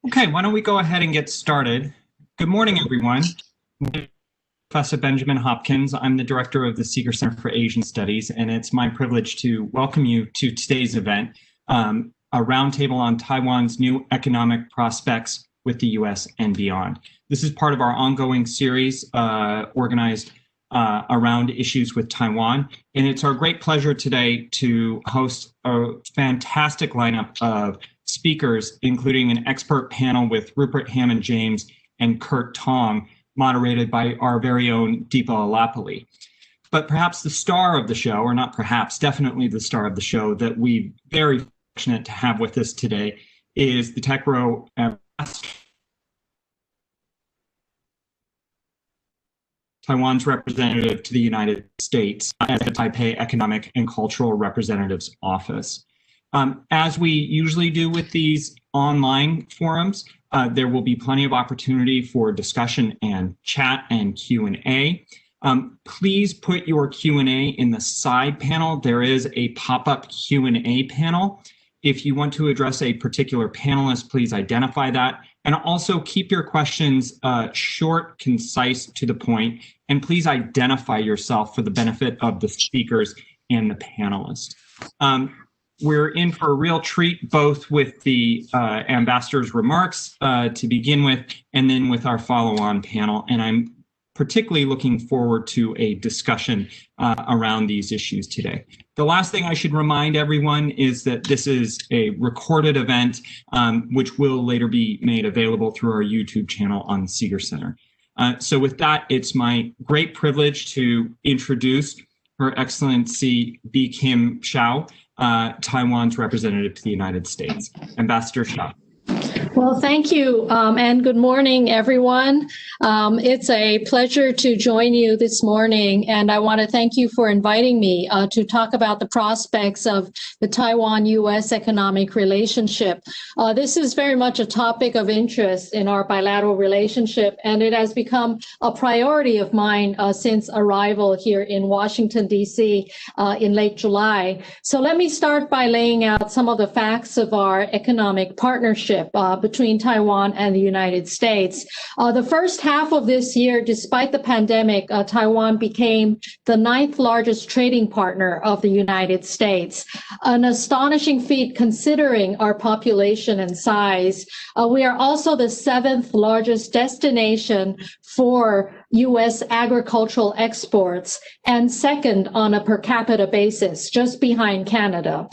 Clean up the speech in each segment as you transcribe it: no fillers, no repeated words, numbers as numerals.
Okay, why don't we go ahead and get started? Good morning, everyone. I'm Professor Benjamin Hopkins. I'm the director of the Sigur Center for Asian Studies, and it's my privilege to welcome you to today's event, a roundtable on Taiwan's new economic prospects with the U.S. and beyond. This is part of our ongoing series organized around issues with Taiwan, and it's our great pleasure today to host a fantastic lineup of speakers, including an expert panel with Rupert, Hammond, James, and Kurt Tong, moderated by our very own Deepa Alapali. But perhaps the star of the show, or not perhaps, definitely the star of the show that we're very fortunate to have with us today is the TechRow ambassador, Taiwan's representative to the United States at the Taipei Economic and Cultural Representatives Office. As we usually do with these online forums, there will be plenty of opportunity for discussion and chat and Q&A. Please put your Q&A in the side panel. There is a pop-up Q&A panel. If you want to address a particular panelist, please identify that. And also keep your questions short, concise, to the point, and please identify yourself for the benefit of the speakers and the panelists. We're in for a real treat, both with the ambassador's remarks to begin with, and then with our follow-on panel. And I'm particularly looking forward to a discussion around these issues today. The last thing I should remind everyone is that this is a recorded event, which will later be made available through our YouTube channel on Sigur Center. So with that, it's my great privilege to introduce Her Excellency Bi-khim Hsiao, Taiwan's representative to the United States. Ambassador Hsiao. Well, thank you, and good morning, everyone. It's a pleasure to join you this morning, and I want to thank you for inviting me to talk about the prospects of the Taiwan-U.S. economic relationship. This is very much a topic of interest in our bilateral relationship, and it has become a priority of mine since arrival here in Washington, D.C. In late July. So let me start by laying out some of the facts of our economic partnership between Taiwan and the United States. The first half of this year, despite the pandemic, Taiwan became the 9th largest trading partner of the United States, an astonishing feat considering our population and size. We are also the 7th largest destination for U.S. agricultural exports and second on a per capita basis, just behind Canada.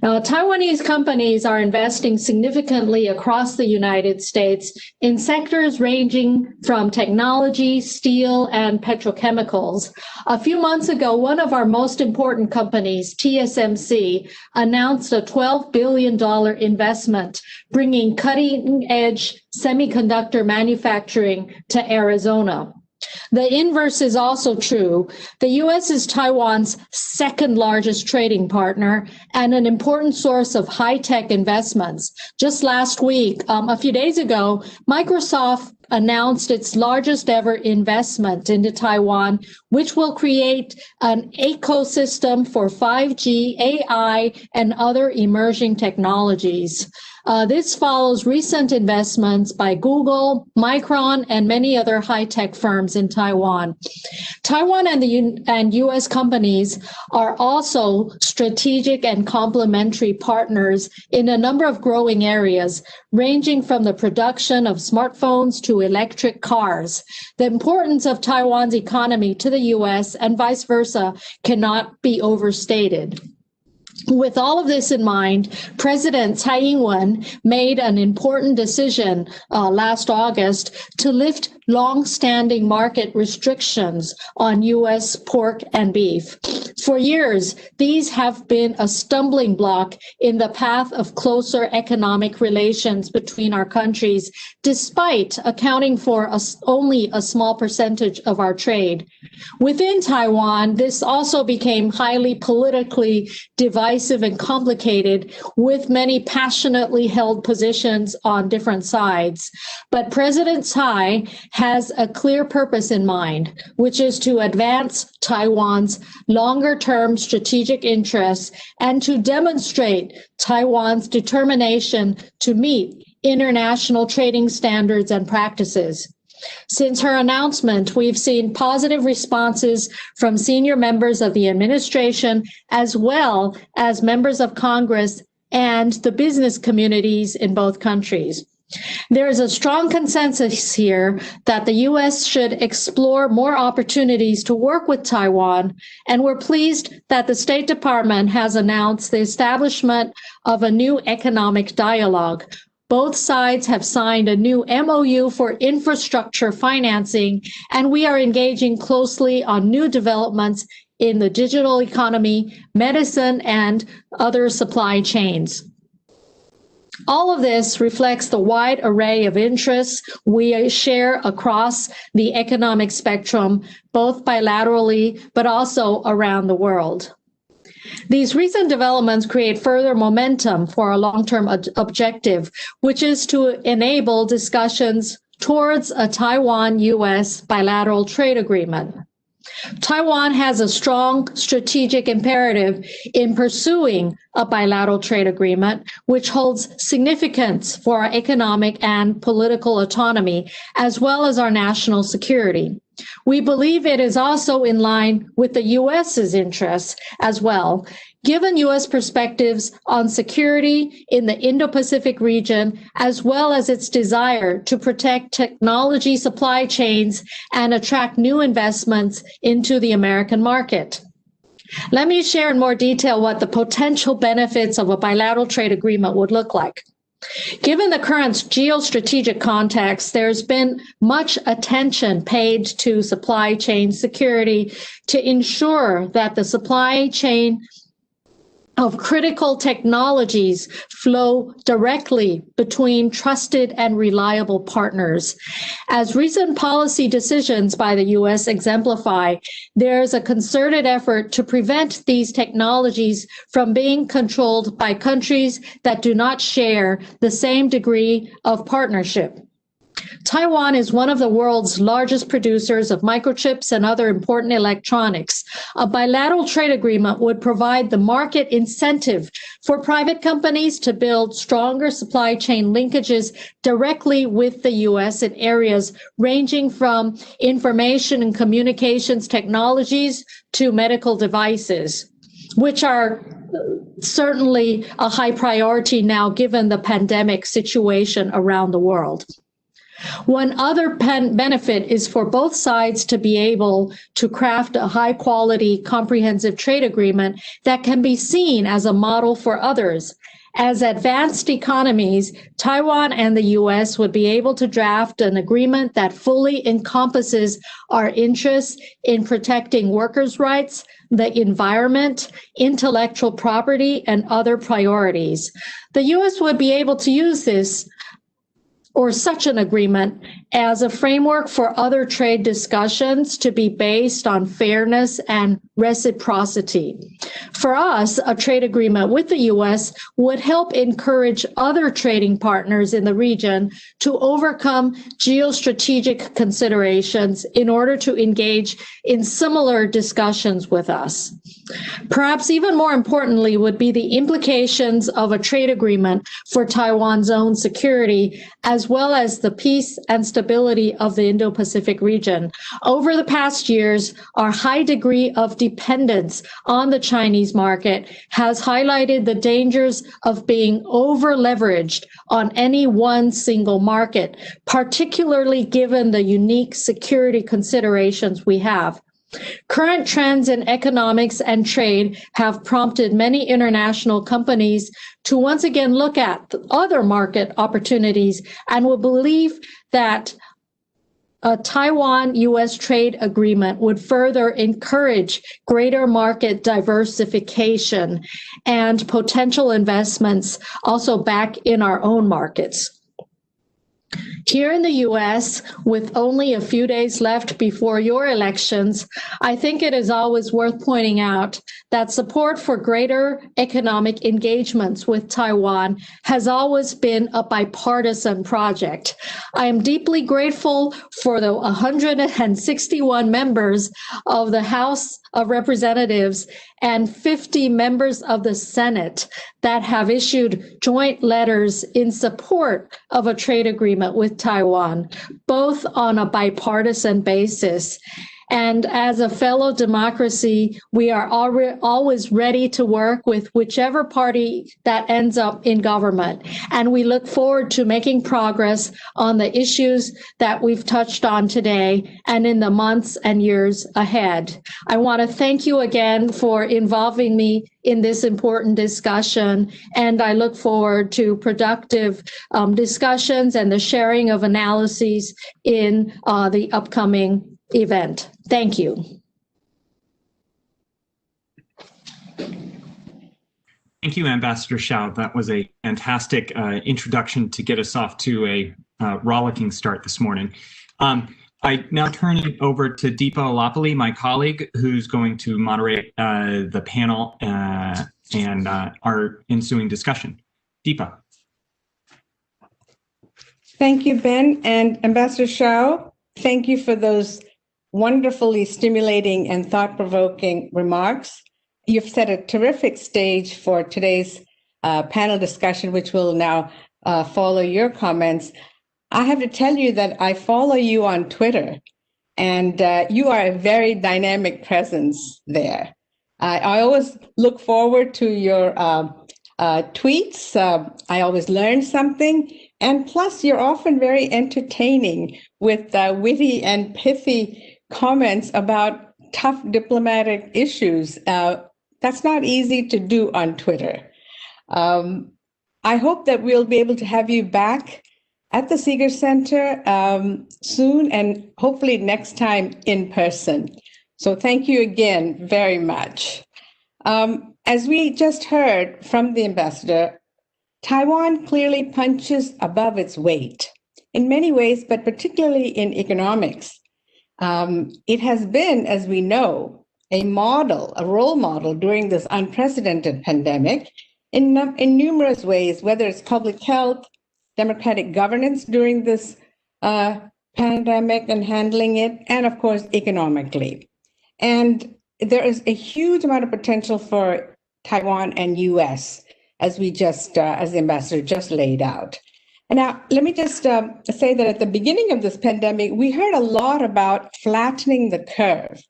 Taiwanese companies are investing significantly across the United States in sectors ranging from technology, steel, and petrochemicals. A few months ago, one of our most important companies, Tsmc, announced a $12 billion investment, bringing cutting-edge semiconductor manufacturing to Arizona. The inverse is also true. The U.S. is Taiwan's 2nd largest trading partner and an important source of high-tech investments. Just last week, a few days ago, Microsoft announced its largest ever investment into Taiwan, which will create an ecosystem for 5G, AI, and other emerging technologies. This follows recent investments by Google, Micron, and many other high-tech firms in Taiwan. Taiwan and U.S. companies are also strategic and complementary partners in a number of growing areas, ranging from the production of smartphones to electric cars. The importance of Taiwan's economy to the U.S. and vice versa cannot be overstated. With all of this in mind, President Tsai Ing-wen made an important decision last August to lift long-standing market restrictions on U.S. pork and beef. For years, these have been a stumbling block in the path of closer economic relations between our countries, despite accounting for only a small percentage of our trade. Within Taiwan, this also became highly politically divided divisive and complicated, with many passionately held positions on different sides. But President Tsai has a clear purpose in mind, which is to advance Taiwan's longer-term strategic interests and to demonstrate Taiwan's determination to meet international trading standards and practices. Since her announcement, we've seen positive responses from senior members of the administration, as well as members of Congress and the business communities in both countries. There is a strong consensus here that the U.S. should explore more opportunities to work with Taiwan, and we're pleased that the State Department has announced the establishment of a new economic dialogue. Both sides have signed a new MOU for infrastructure financing, and we are engaging closely on new developments in the digital economy, medicine, and other supply chains. All of this reflects the wide array of interests we share across the economic spectrum, both bilaterally, but also around the world. These recent developments create further momentum for our long-term objective, which is to enable discussions towards a Taiwan-U.S. bilateral trade agreement. Taiwan has a strong strategic imperative in pursuing a bilateral trade agreement, which holds significance for our economic and political autonomy, as well as our national security. We believe it is also in line with the U.S.'s interests as well, given U.S. perspectives on security in the Indo-Pacific region, as well as its desire to protect technology supply chains and attract new investments into the American market. Let me share in more detail what the potential benefits of a bilateral trade agreement would look like. Given the current geostrategic context, there's been much attention paid to supply chain security to ensure that the supply chain of critical technologies flow directly between trusted and reliable partners. As recent policy decisions by the U.S. exemplify, there's a concerted effort to prevent these technologies from being controlled by countries that do not share the same degree of partnership. Taiwan is one of the world's largest producers of microchips and other important electronics. A bilateral trade agreement would provide the market incentive for private companies to build stronger supply chain linkages directly with the U.S. in areas ranging from information and communications technologies to medical devices, which are certainly a high priority now given the pandemic situation around the world. One other benefit is for both sides to be able to craft a high-quality, comprehensive trade agreement that can be seen as a model for others. As advanced economies, Taiwan and the U.S. would be able to draft an agreement that fully encompasses our interests in protecting workers' rights, the environment, intellectual property, and other priorities. The U.S. would be able to use this or such an agreement as a framework for other trade discussions to be based on fairness and reciprocity. For us, a trade agreement with the U.S. would help encourage other trading partners in the region to overcome geostrategic considerations in order to engage in similar discussions with us. Perhaps even more importantly would be the implications of a trade agreement for Taiwan's own security, as well as the peace and stability of the Indo-Pacific region. Over the past years, our high degree of dependence on the Chinese market has highlighted the dangers of being over-leveraged on any one single market, particularly given the unique security considerations we have. Current trends in economics and trade have prompted many international companies to once again look at other market opportunities and will believe that a Taiwan-U.S. trade agreement would further encourage greater market diversification and potential investments also back in our own markets. Here in the U.S., with only a few days left before your elections, I think it is always worth pointing out that support for greater economic engagements with Taiwan has always been a bipartisan project. I am deeply grateful for the 161 members of the House of Representatives and 50 members of the Senate that have issued joint letters in support of a trade agreement with Taiwan, both on a bipartisan basis. And as a fellow democracy, we are always ready to work with whichever party that ends up in government. And we look forward to making progress on the issues that we've touched on today and in the months and years ahead. I want to thank you again for involving me in this important discussion, and I look forward to productive discussions and the sharing of analyses in the upcoming event. Thank you. Thank you, Ambassador Hsiao. That was a fantastic introduction to get us off to a rollicking start this morning. I now turn it over to Deepa Olapalli, my colleague, who's going to moderate the panel and our ensuing discussion. Deepa. Thank you, Ben, and Ambassador Hsiao. Thank you for those wonderfully stimulating and thought-provoking remarks. You've set a terrific stage for today's panel discussion, which will now follow your comments. I have to tell you that I follow you on Twitter, and you are a very dynamic presence there. I always look forward to your tweets. I always learn something. And plus, you're often very entertaining with witty and pithy comments about tough diplomatic issues. That's not easy to do on Twitter. I hope that we'll be able to have you back at the Sigur Center soon, and hopefully next time in person. So thank you again very much. As we just heard from the ambassador, Taiwan clearly punches above its weight in many ways, but particularly in economics. It has been, as we know, a model, a role model during this unprecedented pandemic in numerous ways, whether it's public health, democratic governance during this pandemic and handling it, and of course, economically. And there is a huge amount of potential for Taiwan and US, as we just, as the ambassador just laid out. And now, let me just say that at the beginning of this pandemic, we heard a lot about flattening the curve.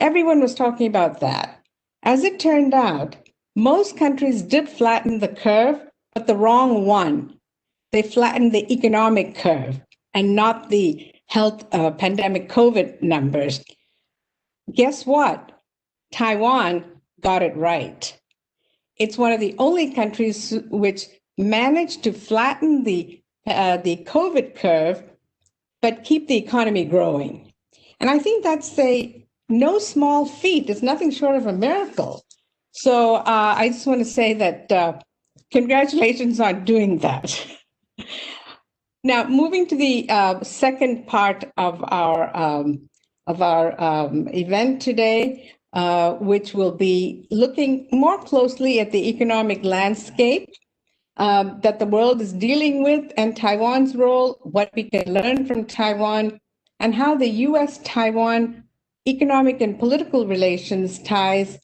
Everyone was talking about that. As it turned out, most countries did flatten the curve, but the wrong one. They flattened the economic curve and not the health pandemic COVID numbers. Guess what? Taiwan got it right. It's one of the only countries which managed to flatten the COVID curve, but keep the economy growing. And I think that's no small feat. It's nothing short of a miracle. So I just want to say that congratulations on doing that. Now, moving to the second part of our event today, which will be looking more closely at the economic landscape that the world is dealing with and Taiwan's role, what we can learn from Taiwan, and how the US-Taiwan economic and political relations ties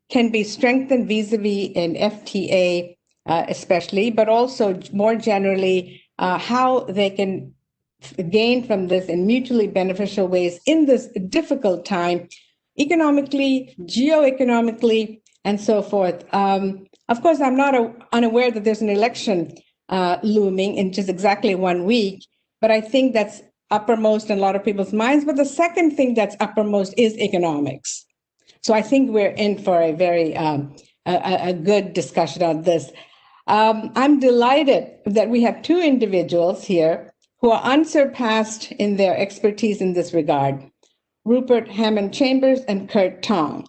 can be strengthened vis-a-vis an FTA especially, but also more generally, how they can gain from this in mutually beneficial ways in this difficult time, economically, geoeconomically, and so forth. Of course, I'm not unaware that there's an election looming in just exactly 1 week, but I think that's uppermost in a lot of people's minds. But the second thing that's uppermost is economics. So I think we're in for a very a good discussion on this. I'm delighted that we have two individuals here who are unsurpassed in their expertise in this regard, Rupert Hammond Chambers and Kurt Tong.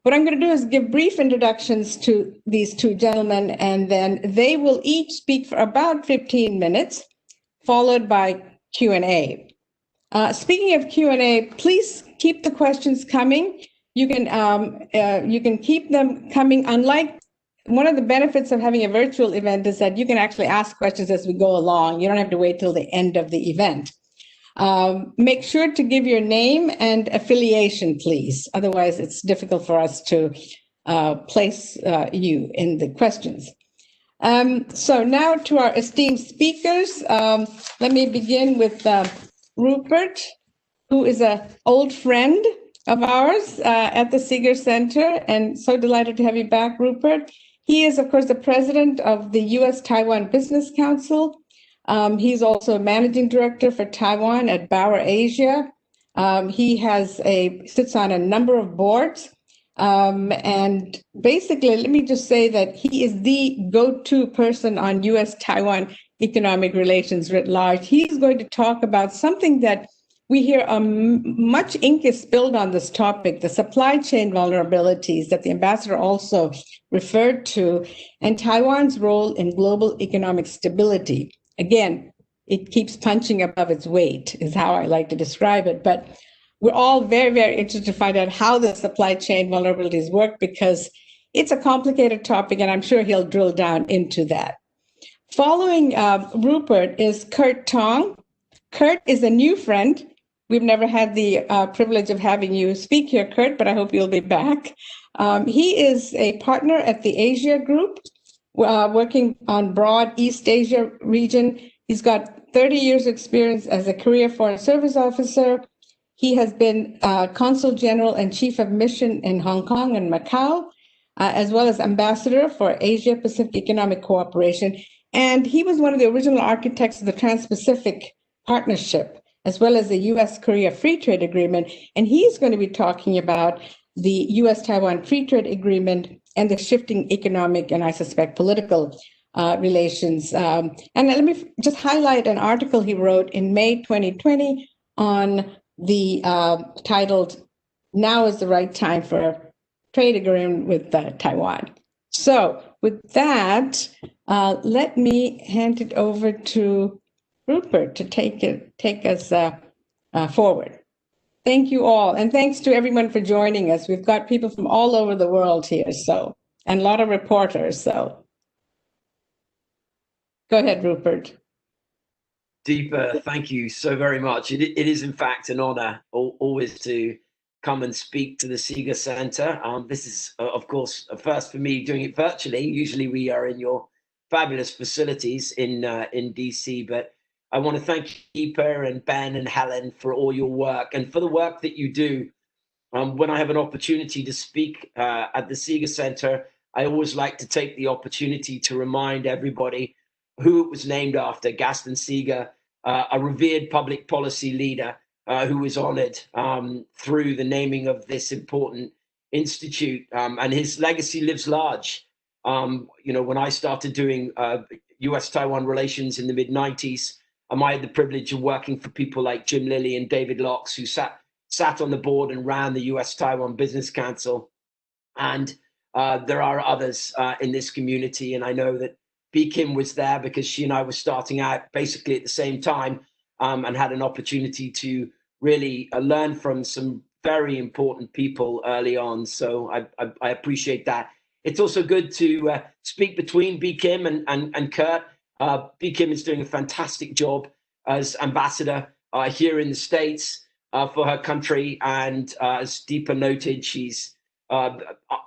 What I'm going to do is give brief introductions to these two gentlemen, and then they will each speak for about 15 minutes, followed by Q&A. Speaking of Q&A, please keep the questions coming. You can keep them coming. Unlike one of the benefits of having a virtual event is that you can actually ask questions as we go along. You don't have to wait till the end of the event. Make sure to give your name and affiliation, please. Otherwise, it's difficult for us to place you in the questions. So now to our esteemed speakers. Let me begin with Rupert, who is an old friend of ours at the Sigur Center, and so delighted to have you back, Rupert. He is, of course, the president of the US-Taiwan Business Council. He's also a managing director for Taiwan at Bauer Asia. He sits on a number of boards. And basically, let me just say that he is the go-to person on US-Taiwan economic relations writ large. He's going to talk about something that we hear much ink is spilled on this topic, the supply chain vulnerabilities that the ambassador also referred to, and Taiwan's role in global economic stability. Again, it keeps punching above its weight, is how I like to describe it. But we're all very, very interested to find out how the supply chain vulnerabilities work, because it's a complicated topic, and I'm sure he'll drill down into that. Following Rupert is Kurt Tong. Kurt is a new friend. We've never had the privilege of having you speak here, Kurt, but I hope you'll be back. He is a partner at the Asia Group, working on broad East Asia region. He's got 30 years experience as a career foreign service officer. He has been Consul General and Chief of Mission in Hong Kong and Macau, as well as Ambassador for Asia Pacific Economic Cooperation. And he was one of the original architects of the Trans-Pacific Partnership, as well as the US-Korea Free Trade Agreement. And he's going to be talking about the US-Taiwan Free Trade Agreement and the shifting economic and, I suspect, political relations. And let me just highlight an article he wrote in May 2020 on the titled, "Now is the Right Time for a Trade Agreement with Taiwan." So with that, let me hand it over to Rupert to take us forward. Thank you all, and thanks to everyone for joining us. We've got people from all over the world here, and a lot of reporters. So go ahead, Rupert. Deepa, thank you so very much. It is, in fact, an honor always to come and speak to the Sigur Center. This is, of course, a first for me doing it virtually. Usually we are in your fabulous facilities in DC, but I want to thank Deepa and Ben and Helen for all your work and for the work that you do. When I have an opportunity to speak at the Sigur Center, I always like to take the opportunity to remind everybody who it was named after, Gaston Sigur, a revered public policy leader who was honored through the naming of this important institute, and his legacy lives large. When I started doing US-Taiwan relations in the mid-90s, I had the privilege of working for people like Jim Lilly and David Locks, who sat on the board and ran the US-Taiwan Business Council. And there are others in this community, and I know that Bi-khim was there because she and I were starting out basically at the same time, and had an opportunity to really learn from some very important people early on. So I appreciate that. It's also good to speak between Bi-khim and Kurt. Bi-khim is doing a fantastic job as ambassador here in the States for her country. And as Deepa noted, she's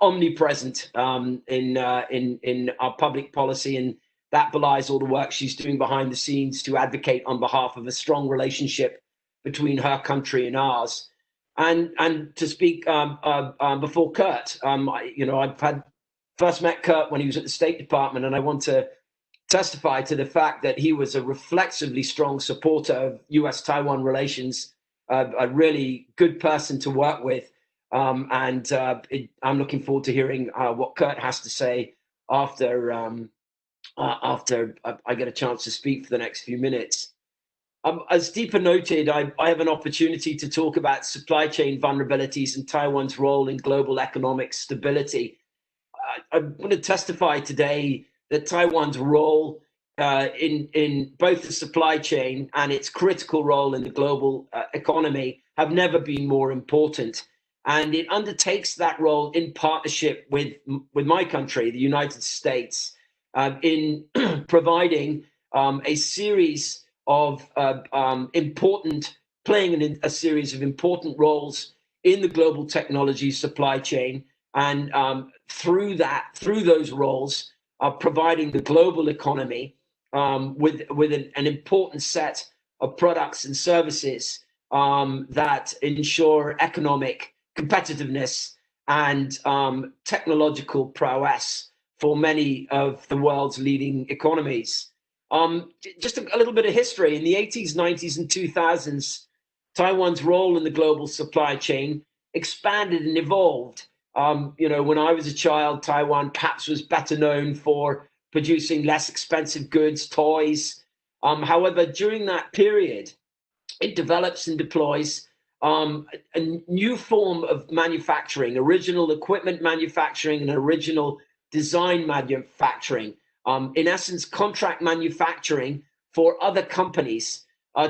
omnipresent in our public policy, and that belies all the work she's doing behind the scenes to advocate on behalf of a strong relationship between her country and ours. And to speak before Kurt, I've first met Kurt when he was at the State Department, and I want to testify to the fact that he was a reflexively strong supporter of US-Taiwan relations, a really good person to work with. I'm looking forward to hearing what Kurt has to say after I get a chance to speak for the next few minutes. As Deepa noted, I have an opportunity to talk about supply chain vulnerabilities and Taiwan's role in global economic stability. I want to testify today that Taiwan's role in both the supply chain and its critical role in the global economy have never been more important. And it undertakes that role in partnership with my country, the United States, in providing a series of playing a series of important roles in the global technology supply chain, and through those roles, providing the global economy with an important set of products and services that ensure economic competitiveness and technological prowess for many of the world's leading economies. Just a little bit of history. In the 80s, 90s, and 2000s, Taiwan's role in the global supply chain expanded and evolved. When I was a child, Taiwan perhaps was better known for producing less expensive goods, toys. However, during that period, it develops and deploys a new form of manufacturing, original equipment manufacturing and original design manufacturing. In essence, contract manufacturing for other companies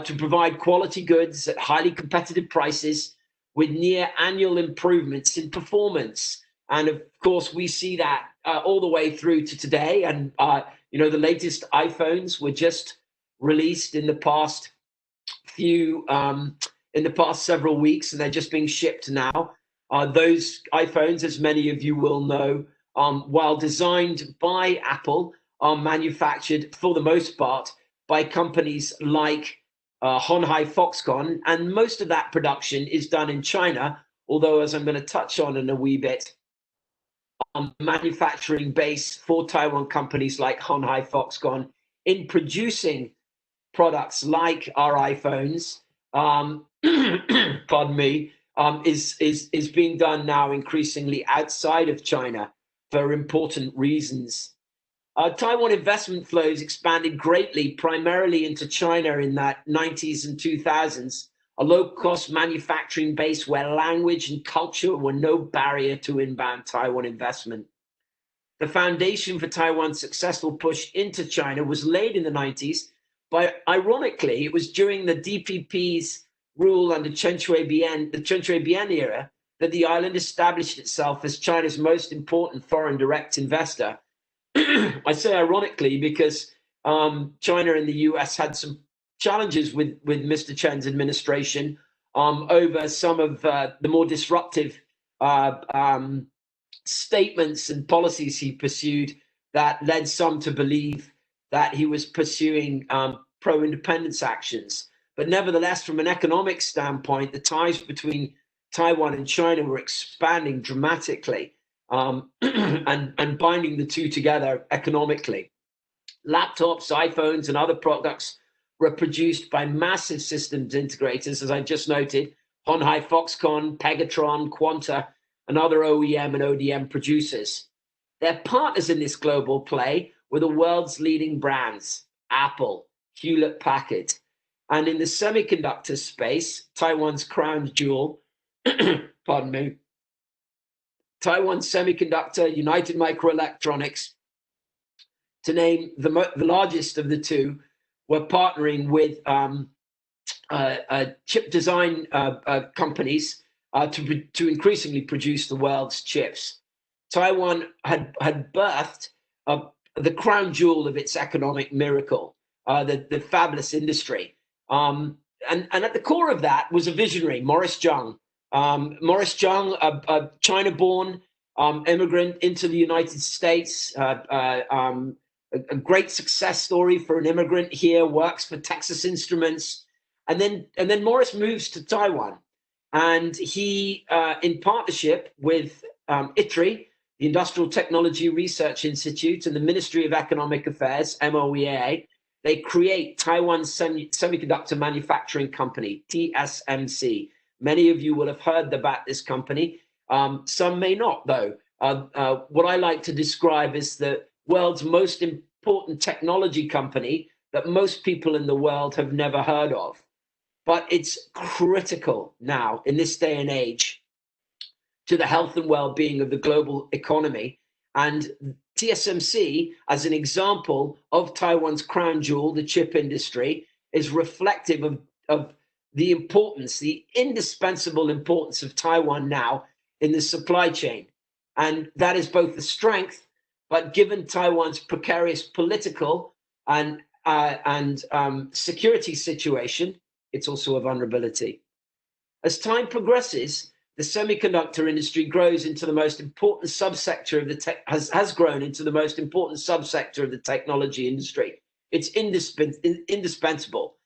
to provide quality goods at highly competitive prices with near annual improvements in performance. And of course, we see that all the way through to today. And, the latest iPhones were just released in the past several weeks, and they're just being shipped now. Those iPhones, as many of you will know, while designed by Apple, are manufactured for the most part by companies like Honhai Foxconn, and most of that production is done in China, although, as I'm going to touch on in a wee bit, manufacturing base for Taiwan companies like Honhai Foxconn in producing products like our iPhones, pardon me, is being done now increasingly outside of China for important reasons. Taiwan investment flows expanded greatly, primarily into China in the 90s and 2000s, a low-cost manufacturing base where language and culture were no barrier to inbound Taiwan investment. The foundation for Taiwan's successful push into China was laid in the 90s, but ironically, it was during the DPP's rule under the Chen Shui-bian era that the island established itself as China's most important foreign direct investor. I say ironically because China and the US had some challenges with Mr. Chen's administration over some of the more disruptive statements and policies he pursued that led some to believe that he was pursuing pro-independence actions. But nevertheless, from an economic standpoint, the ties between Taiwan and China were expanding dramatically and binding the two together economically. Laptops, iPhones, and other products were produced by massive systems integrators, as I just noted, Honhai Foxconn, Pegatron, Quanta, and other OEM and ODM producers. Their partners in this global play were the world's leading brands, Apple, Hewlett-Packard, and in the semiconductor space, Taiwan's crown jewel, pardon me, Taiwan Semiconductor, United Microelectronics, to name the largest of the two, were partnering with chip design companies to increasingly produce the world's chips. Taiwan had birthed the crown jewel of its economic miracle, the fabless industry. And at the core of that was a visionary, Morris Chang. Morris Chang, a China-born immigrant into the United States, a great success story for an immigrant here, works for Texas Instruments, and then Morris moves to Taiwan, and he, in partnership with ITRI, the Industrial Technology Research Institute, and the Ministry of Economic Affairs, MOEA, they create Taiwan Semiconductor Manufacturing Company, TSMC. Many of you will have heard about this company. Some may not, though. What I like to describe is the world's most important technology company that most people in the world have never heard of. But it's critical now, in this day and age, to the health and well-being of the global economy. And TSMC, as an example of Taiwan's crown jewel, the chip industry, is reflective of the importance, the indispensable importance of Taiwan now in the supply chain. And that is both the strength, but given Taiwan's precarious political and security situation, it's also a vulnerability. As time progresses, the semiconductor industry grows into the most important subsector of the has grown into the most important subsector of the technology industry. It's indispensable.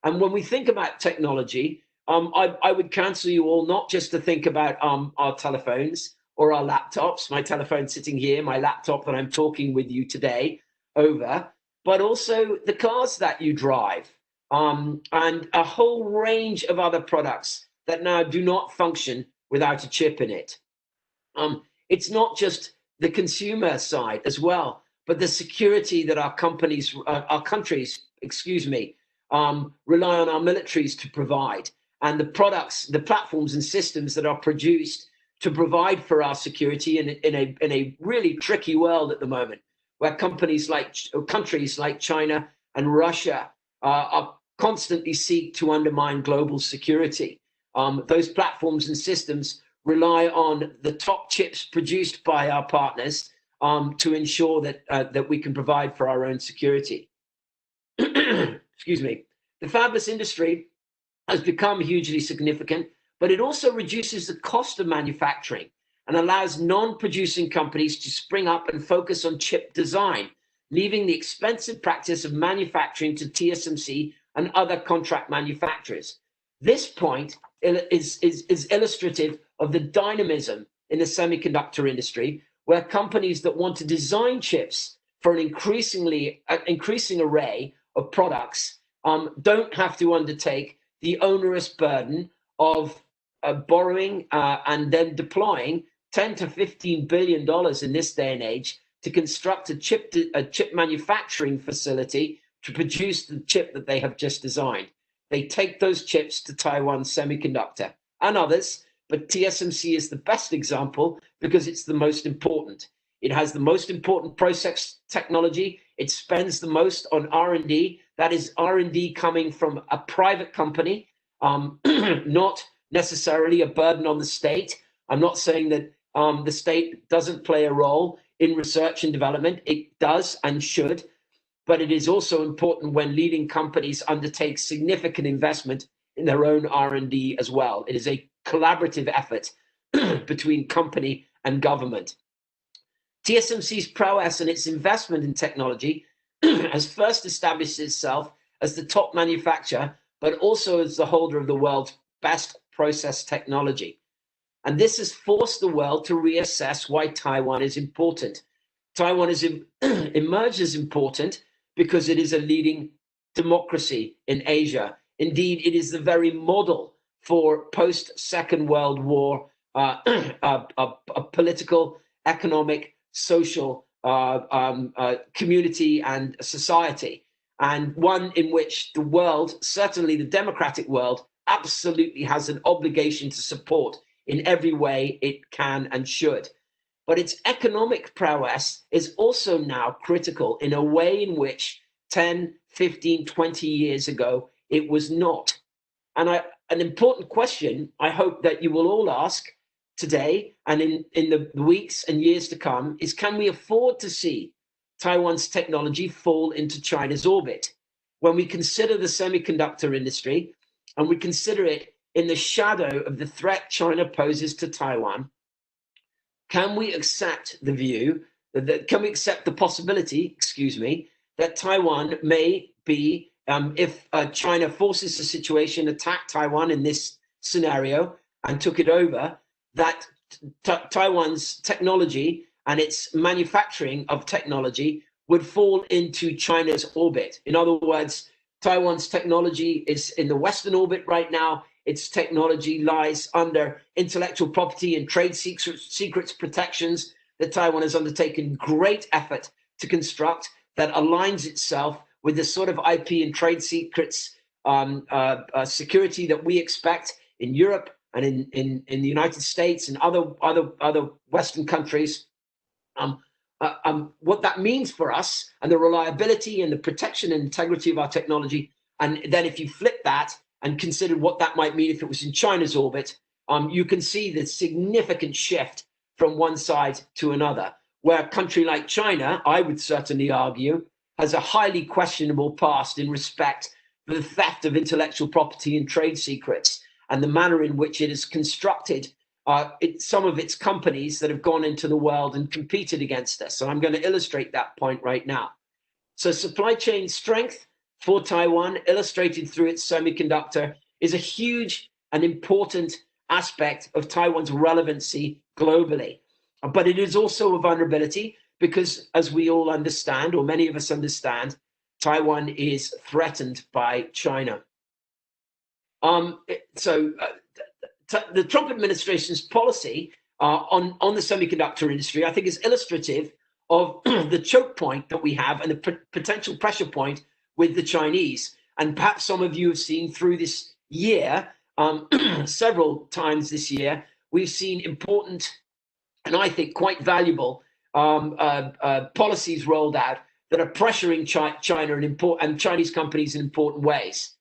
And when we think about technology, I would counsel you all not just to think about our telephones or our laptops, my telephone sitting here, my laptop that I'm talking with you today over, but also the cars that you drive, and a whole range of other products that now do not function without a chip in it. It's not just the consumer side as well, but the security that our countries, rely on our militaries to provide, and the products, the platforms and systems that are produced to provide for our security in a really tricky world at the moment, where countries like China and Russia are constantly seek to undermine global security. Those platforms and systems rely on the top chips produced by our partners to ensure that we can provide for our own security. Excuse me. The fabless industry has become hugely significant, but it also reduces the cost of manufacturing and allows non-producing companies to spring up and focus on chip design, leaving the expensive practice of manufacturing to TSMC and other contract manufacturers. This point is illustrative of the dynamism in the semiconductor industry, where companies that want to design chips for an increasing array of products don't have to undertake the onerous burden of borrowing and then deploying $10 to $15 billion in this day and age to construct a chip manufacturing facility to produce the chip that they have just designed. They take those chips to Taiwan Semiconductor and others, but TSMC is the best example because it's the most important. It has the most important process technology. It spends the most on R&D. That is R&D coming from a private company, not necessarily a burden on the state. I'm not saying that the state doesn't play a role in research and development. It does and should, but it is also important when leading companies undertake significant investment in their own R&D as well. It is a collaborative effort between company and government. TSMC's prowess and its investment in technology has first established itself as the top manufacturer, but also as the holder of the world's best process technology. And this has forced the world to reassess why Taiwan is important. Taiwan has emerged as important because it is a leading democracy in Asia. Indeed, it is the very model for post-Second World War a political, economic, social community and society, and one in which the world, certainly the democratic world, absolutely has an obligation to support in every way it can and should. But its economic prowess is also now critical in a way in which 10, 15, 20 years ago, it was not. And an important question I hope that you will all ask today and in the weeks and years to come is, can we afford to see Taiwan's technology fall into China's orbit? When we consider the semiconductor industry and we consider it in the shadow of the threat China poses to Taiwan, can we accept the view, can we accept the possibility, that Taiwan may be, if China forces the situation, attack Taiwan in this scenario and took it over, that Taiwan's technology and its manufacturing of technology would fall into China's orbit? In other words, Taiwan's technology is in the Western orbit right now. Its technology lies under intellectual property and trade secrets protections that Taiwan has undertaken great effort to construct, that aligns itself with the sort of IP and trade secrets security that we expect in Europe and in the United States and other Western countries. what that means for us and the reliability and the protection and integrity of our technology. And then if you flip that and consider what that might mean if it was in China's orbit, you can see the significant shift from one side to another, where a country like China, I would certainly argue, has a highly questionable past in respect for the theft of intellectual property and trade secrets and the manner in which it has constructed some of its companies that have gone into the world and competed against us. So I'm going to illustrate that point right now. So supply chain strength for Taiwan, illustrated through its semiconductor, is a huge and important aspect of Taiwan's relevancy globally. But it is also a vulnerability because, as we all understand, or many of us understand, Taiwan is threatened by China. The Trump administration's policy on the semiconductor industry, I think, is illustrative of the choke point that we have and the potential pressure point with the Chinese. And perhaps some of you have seen through this year, several times this year, we've seen important and I think quite valuable policies rolled out that are pressuring China and Chinese companies in important ways.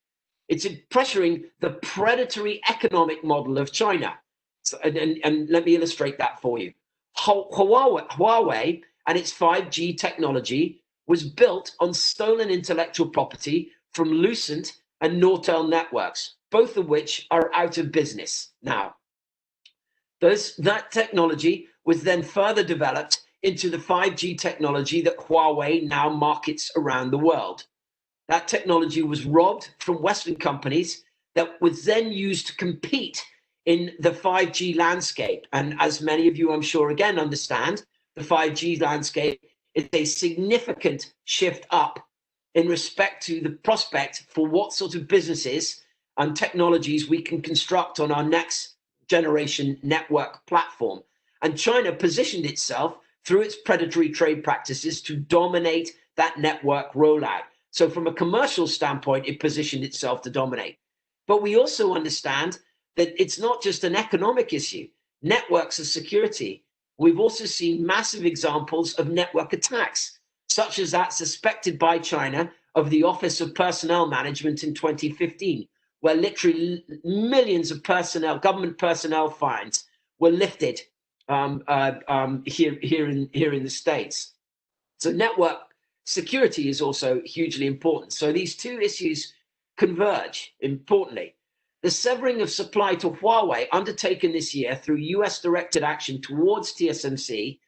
It's pressuring the predatory economic model of China. So, and let me illustrate that for you. Huawei and its 5G technology was built on stolen intellectual property from Lucent and Nortel networks, both of which are out of business now. That technology was then further developed into the 5G technology that Huawei now markets around the world. That technology was robbed from Western companies that was then used to compete in the 5G landscape. And as many of you, I'm sure, again, understand, the 5G landscape is a significant shift up in respect to the prospect for what sort of businesses and technologies we can construct on our next generation network platform. And China positioned itself through its predatory trade practices to dominate that network rollout. So from a commercial standpoint, it positioned itself to dominate. But we also understand that it's not just an economic issue. Networks are security. We've also seen massive examples of network attacks, such as that suspected by China of the Office of Personnel Management in 2015, where literally millions of personnel, government personnel fines were lifted here in the States. So network security is also hugely important. So these two issues converge importantly. The severing of supply to Huawei undertaken this year through US directed action towards TSMC,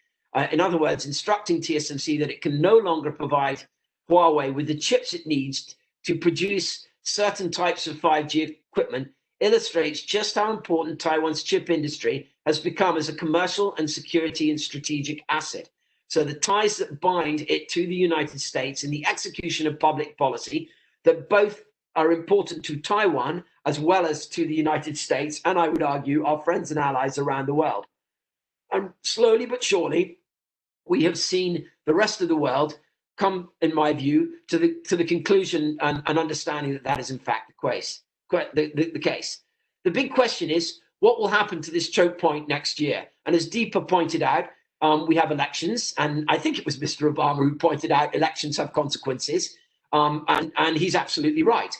in other words, instructing TSMC that it can no longer provide Huawei with the chips it needs to produce certain types of 5G equipment, illustrates just how important Taiwan's chip industry has become as a commercial and security and strategic asset. So the ties that bind it to the United States in the execution of public policy that both are important to Taiwan as well as to the United States, and I would argue our friends and allies around the world. And slowly but surely, we have seen the rest of the world come, in my view, to the conclusion and understanding that that is in fact the case. The big question is, what will happen to this choke point next year? And as Deepa pointed out, we have elections, and I think it was Mr. Obama who pointed out elections have consequences, and he's absolutely right.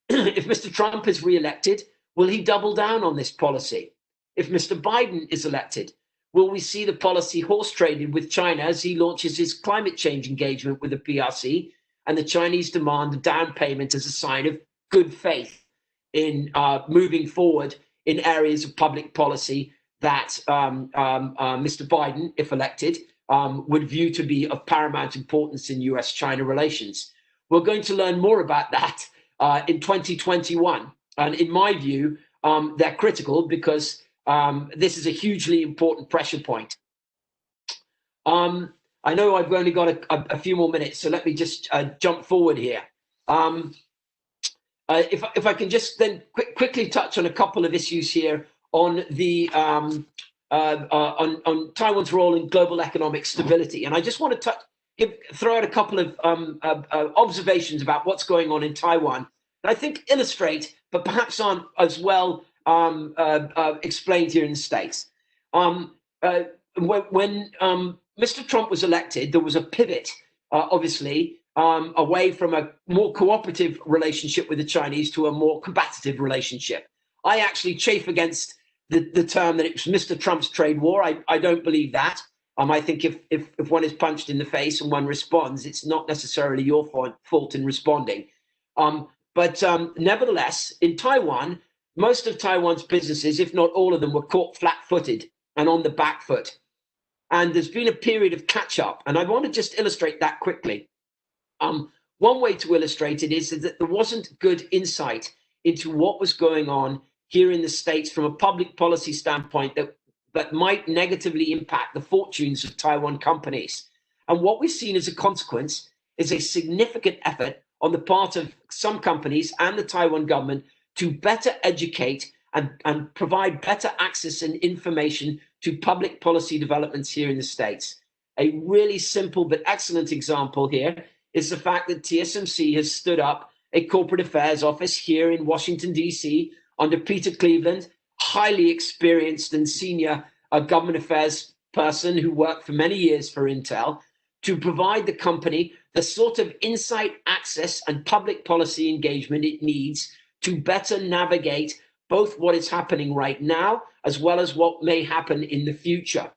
If Mr. Trump is re-elected, will he double down on this policy? If Mr. Biden is elected, will we see the policy horse traded with China as he launches his climate change engagement with the PRC and the Chinese demand a down payment as a sign of good faith in moving forward in areas of public policy that Mr. Biden, if elected, would view to be of paramount importance in US-China relations? We're going to learn more about that in 2021. And in my view, they're critical because this is a hugely important pressure point. I know I've only got a few more minutes, so let me just jump forward here. If I can just then quickly touch on a couple of issues here on the on Taiwan's role in global economic stability, and I just want to throw out a couple of observations about what's going on in Taiwan that I think illustrate, but perhaps aren't as well explained here in the States. When Mr. Trump was elected, there was a pivot, obviously, away from a more cooperative relationship with the Chinese to a more combative relationship. I actually chafe against the term that it was Mr. Trump's trade war. I don't believe that. I think if one is punched in the face and one responds, it's not necessarily your fault in responding. But nevertheless, in Taiwan, most of Taiwan's businesses, if not all of them, were caught flat-footed and on the back foot. And there's been a period of catch-up. And I want to just illustrate that quickly. One way to illustrate it is that there wasn't good insight into what was going on here in the States from a public policy standpoint that might negatively impact the fortunes of Taiwan companies. And what we've seen as a consequence is a significant effort on the part of some companies and the Taiwan government to better educate and provide better access and information to public policy developments here in the States. A really simple but excellent example here is the fact that Tsmc has stood up a corporate affairs office here in Washington, D.C. under Peter Cleveland, highly experienced and senior government affairs person who worked for many years for Intel, to provide the company the sort of insight, access, and public policy engagement it needs to better navigate both what is happening right now, as well as what may happen in the future.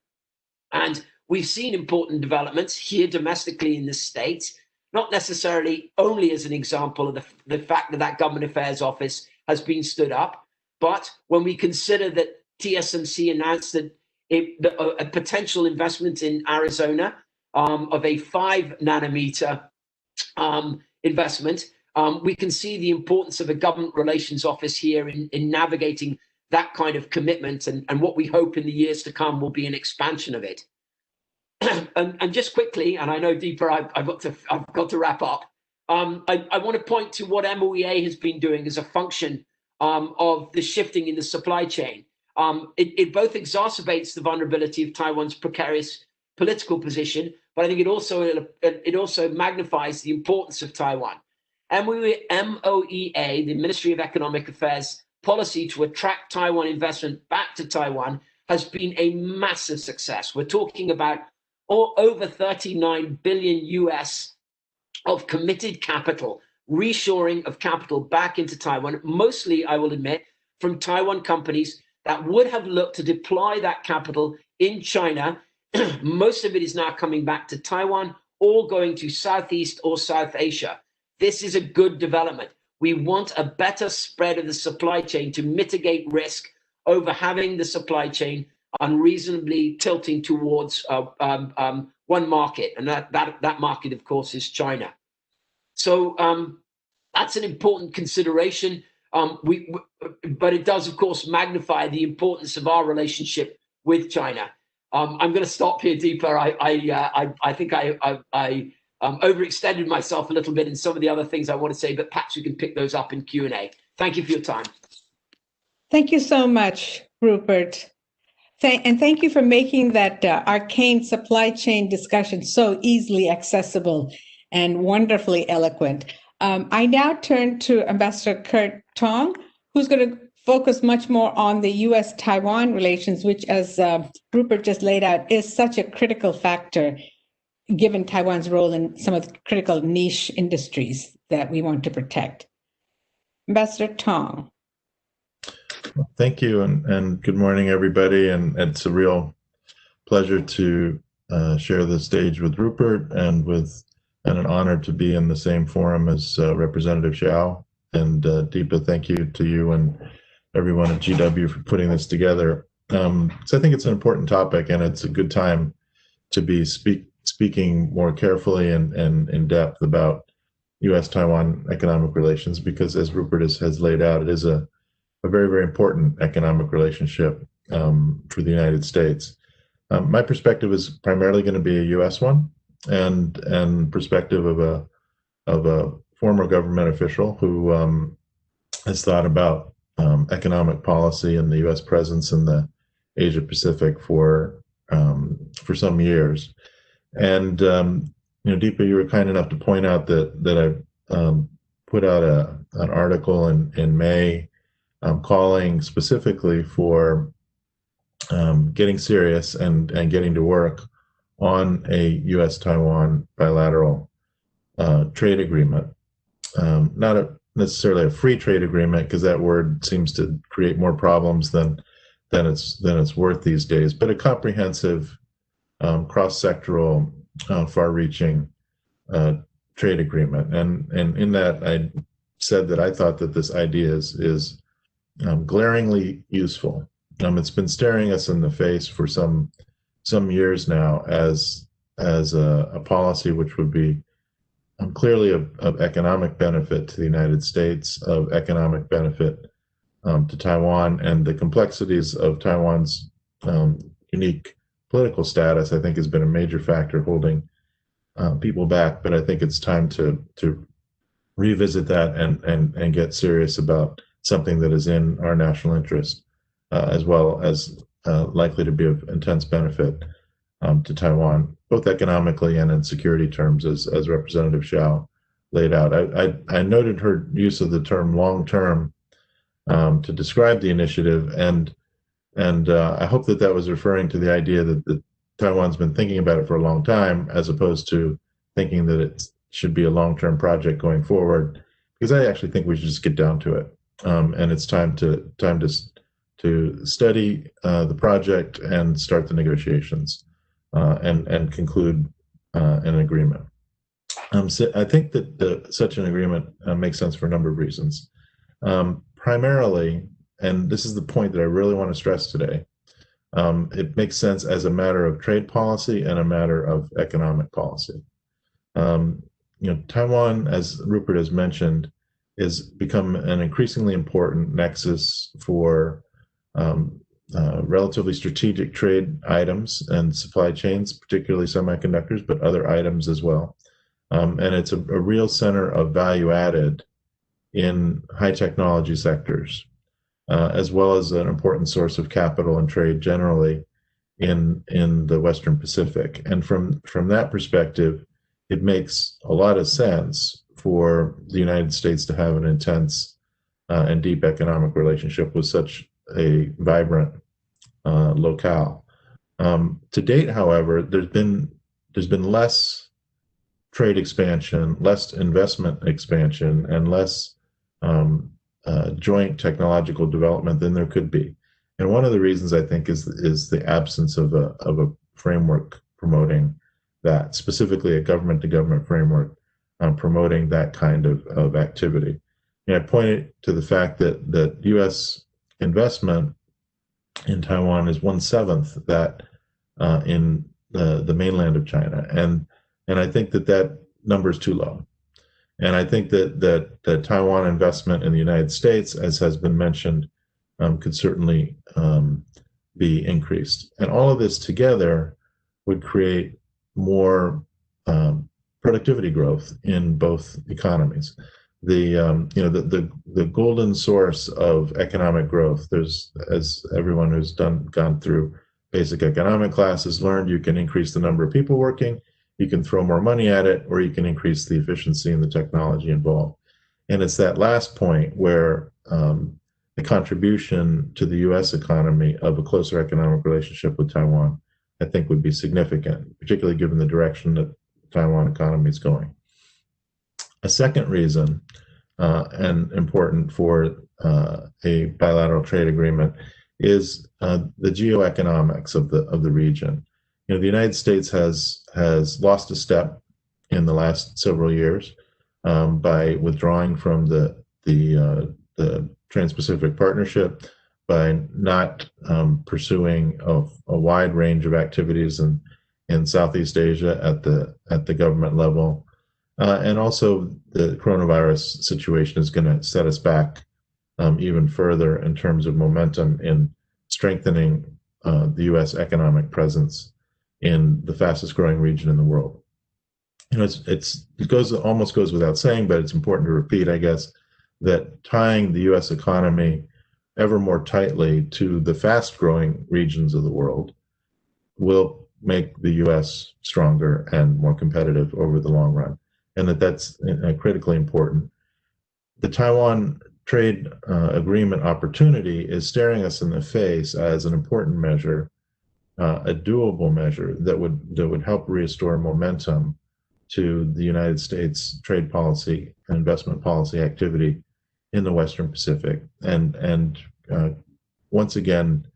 And we've seen important developments here domestically in the States, not necessarily only as an example of the fact that that government affairs office has been stood up, but when we consider that TSMC announced that a potential investment in Arizona of a 5 nanometer investment, we can see the importance of a government relations office here in navigating that kind of commitment, and what we hope in the years to come will be an expansion of it. And just quickly, and I know Deepa, I've got to wrap up. I want to point to what MOEA has been doing as a function of the shifting in the supply chain. It both exacerbates the vulnerability of Taiwan's precarious political position, but I think it also magnifies the importance of Taiwan. MOEA, the Ministry of Economic Affairs policy to attract Taiwan investment back to Taiwan, has been a massive success. We're talking about over 39 billion US of committed capital, reshoring of capital back into Taiwan, mostly, I will admit, from Taiwan companies that would have looked to deploy that capital in China. Most of it is now coming back to Taiwan or going to Southeast or South Asia. This is a good development. We want a better spread of the supply chain to mitigate risk over having the supply chain unreasonably tilting towards one market, and that market, of course, is China. So that's an important consideration. But it does, of course, magnify the importance of our relationship with China. I'm going to stop here, Deepa. I think I overextended myself a little bit in some of the other things I want to say, but perhaps we can pick those up in Q&A. Thank you for your time. Thank you so much, Rupert. And thank you for making that arcane supply chain discussion so easily accessible and wonderfully eloquent. I now turn to Ambassador Kurt Tong, who's going to focus much more on the US-Taiwan relations, which, as Rupert just laid out, is such a critical factor given Taiwan's role in some of the critical niche industries that we want to protect. Ambassador Tong. Thank you, and good morning, everybody. And it's a real pleasure to share the stage with Rupert and an honor to be in the same forum as Representative Hsiao. And Deepa, thank you to you and everyone at GW for putting this together. So I think it's an important topic, and it's a good time to be speaking more carefully and in depth about US-Taiwan economic relations, because as Rupert has laid out, it is a very, very important economic relationship for the United States. My perspective is primarily going to be a US one, and perspective of a former government official who has thought about economic policy and the US presence in the Asia Pacific for some years. And Deepa, you were kind enough to point out that I put out an article in May calling specifically for getting serious and getting to work on a US-Taiwan bilateral trade agreement. Not necessarily a free trade agreement, because that word seems to create more problems than it's worth these days, but a comprehensive, cross-sectoral, far-reaching trade agreement. And in that, I said that I thought that this idea is glaringly useful. It's been staring us in the face for some years now as a policy which would be clearly of economic benefit to the United States, of economic benefit to Taiwan, and the complexities of Taiwan's unique political status, I think, has been a major factor holding people back. But I think it's time to revisit that and get serious about something that is in our national interest, as well as likely to be of intense benefit to Taiwan, both economically and in security terms, as Representative Hsiao laid out. I noted her use of the term long-term to describe the initiative, and I hope that was referring to the idea that Taiwan's been thinking about it for a long time, as opposed to thinking that it should be a long-term project going forward, because I actually think we should just get down to it. And it's time to study the project and start the negotiations and conclude an agreement. So I think that such an agreement makes sense for a number of reasons. Primarily, and this is the point that I really want to stress today, it makes sense as a matter of trade policy and a matter of economic policy. Taiwan, as Rupert has mentioned, has become an increasingly important nexus for relatively strategic trade items and supply chains, particularly semiconductors, but other items as well. And it's a real center of value added in high technology sectors, as well as an important source of capital and trade generally in the Western Pacific. And from that perspective, it makes a lot of sense for the United States to have an intense and deep economic relationship with such a vibrant locale. To date, however, there's been less trade expansion, less investment expansion, and less joint technological development than there could be. And one of the reasons, I think, is the absence of a framework promoting that, specifically a government-to-government framework promoting that kind of activity. I pointed to the fact that U.S. investment in Taiwan is 1/7 that in the mainland of China, and I think that number is too low. And I think that Taiwan investment in the United States, as has been mentioned, could certainly be increased. And all of this together would create more productivity growth in both economies. The golden source of economic growth, there's, as everyone who's gone through basic economic classes learned, you can increase the number of people working, you can throw more money at it, or you can increase the efficiency and the technology involved. And it's that last point where the contribution to the U.S. economy of a closer economic relationship with Taiwan, I think, would be significant, particularly given the direction that the Taiwan economy is going. A second reason, and important for a bilateral trade agreement, is the geoeconomics of the region. The United States has lost a step in the last several years by withdrawing from the Trans-Pacific Partnership, by not pursuing a wide range of activities in Southeast Asia at the government level. And also, the coronavirus situation is going to set us back even further in terms of momentum in strengthening the U.S. economic presence in the fastest growing region in the world. It almost goes without saying, but it's important to repeat, I guess, that tying the U.S. economy ever more tightly to the fast growing regions of the world will make the U.S. stronger and more competitive over the long run, and that's critically important. The Taiwan trade agreement opportunity is staring us in the face as an important measure a doable measure that would help restore momentum to the United States trade policy and investment policy activity in the Western Pacific, and once again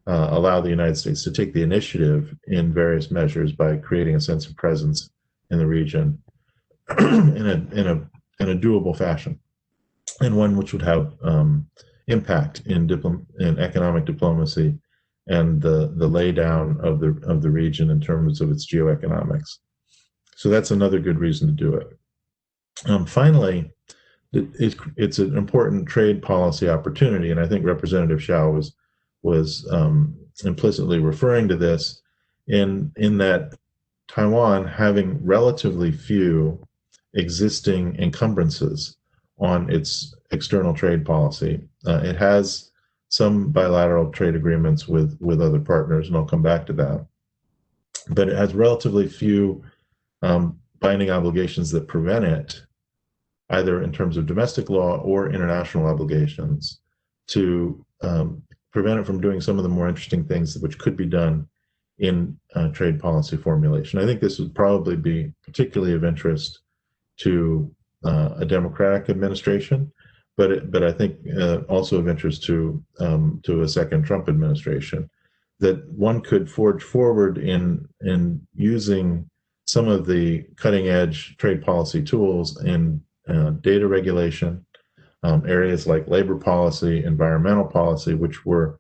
allow the United States to take the initiative in various measures by creating a sense of presence in the region in a doable fashion, and one which would have impact in economic diplomacy and the laydown of the region in terms of its geoeconomics. So that's another good reason to do it. Finally, it's an important trade policy opportunity, and I think Representative Hsiao was implicitly referring to this in that Taiwan, having relatively few existing encumbrances on its external trade policy, it has some bilateral trade agreements with other partners, and I'll come back to that. But it has relatively few binding obligations that prevent it, either in terms of domestic law or international obligations, to prevent it from doing some of the more interesting things which could be done in trade policy formulation. I think this would probably be particularly of interest to a Democratic administration, but I think also of interest to a second Trump administration, that one could forge forward in using some of the cutting edge trade policy tools in data regulation, areas like labor policy, environmental policy, which were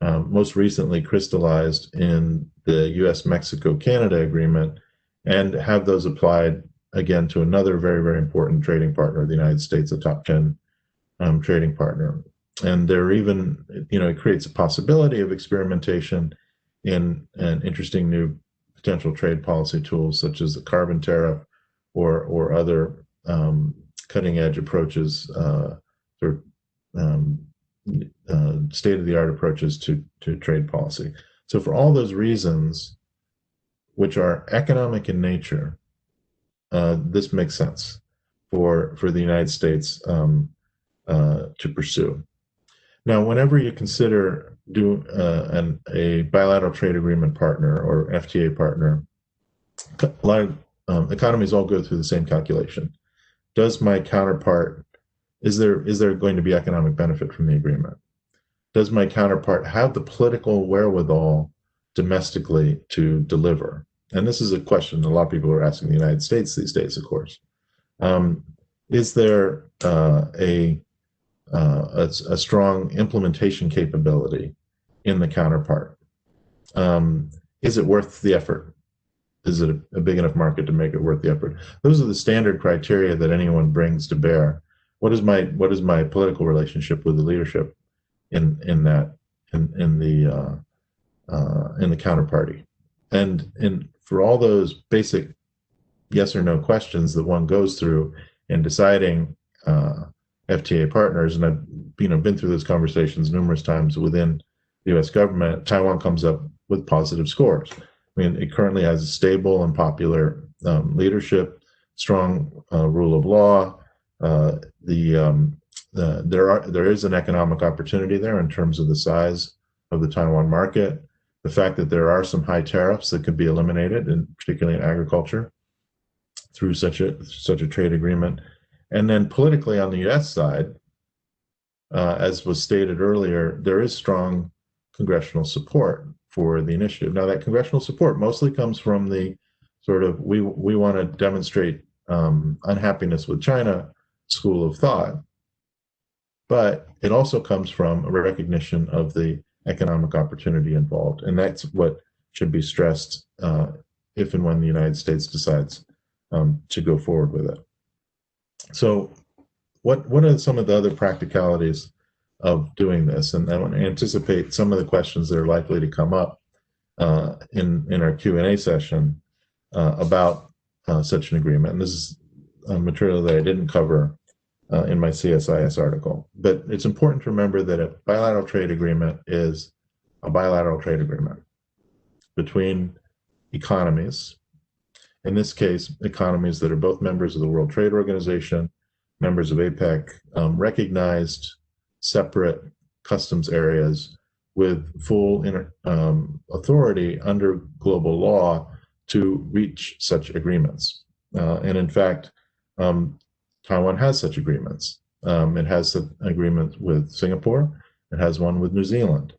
most recently crystallized in the US-Mexico-Canada agreement, and have those applied again to another very, very important trading partner of the United States, a top 10 trading partner. And there even, it creates a possibility of experimentation in interesting new potential trade policy tools, such as the carbon tariff or other cutting edge approaches, or state-of-the-art approaches to trade policy. So for all those reasons, which are economic in nature, this makes sense for the United States to pursue. Now, whenever you consider a bilateral trade agreement partner or FTA partner, a lot of economies all go through the same calculation. Does my counterpart, is there going to be economic benefit from the agreement? Does my counterpart have the political wherewithal domestically to deliver? And this is a question a lot of people are asking the United States these days, of course. Is there a strong implementation capability in the counterpart? Is it worth the effort? Is it a big enough market to make it worth the effort? Those are the standard criteria that anyone brings to bear. What is my political relationship with the leadership in the counterparty? And for all those basic yes or no questions that one goes through in deciding FTA partners, and I've been through those conversations numerous times within the U.S. government, Taiwan comes up with positive scores. I mean, it currently has a stable and popular leadership, strong rule of law. There is an economic opportunity there in terms of the size of the Taiwan market. The fact that there are some high tariffs that could be eliminated, and particularly in agriculture, through such a trade agreement. And then politically on the U.S. side, as was stated earlier, there is strong congressional support for the initiative. Now, that congressional support mostly comes from the sort of we want to demonstrate unhappiness with China school of thought, but it also comes from a recognition of the economic opportunity involved, and that's what should be stressed if and when the United States decides to go forward with it. So what are some of the other practicalities of doing this? And I want to anticipate some of the questions that are likely to come up in our Q&A session about such an agreement. And this is material that I didn't cover in my CSIS article. But it's important to remember that a bilateral trade agreement is a bilateral trade agreement between economies. In this case, economies that are both members of the World Trade Organization, members of APEC, recognized separate customs areas with full authority under global law to reach such agreements. And in fact, Taiwan has such agreements. It has an agreement with Singapore. It has one with New Zealand.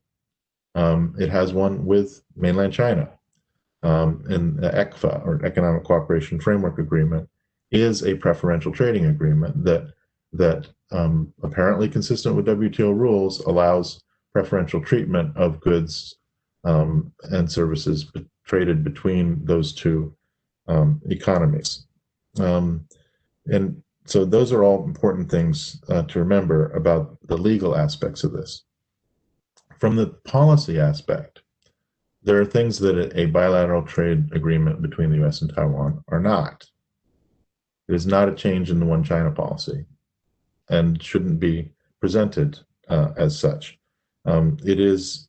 It has one with mainland China. And the ECFA, or Economic Cooperation Framework Agreement, is a preferential trading agreement that apparently consistent with WTO rules allows preferential treatment of goods and services traded between those two economies. And so those are all important things to remember about the legal aspects of this. From the policy aspect, there are things that a bilateral trade agreement between the U.S. and Taiwan are not. It is not a change in the One China policy and shouldn't be presented as such. It is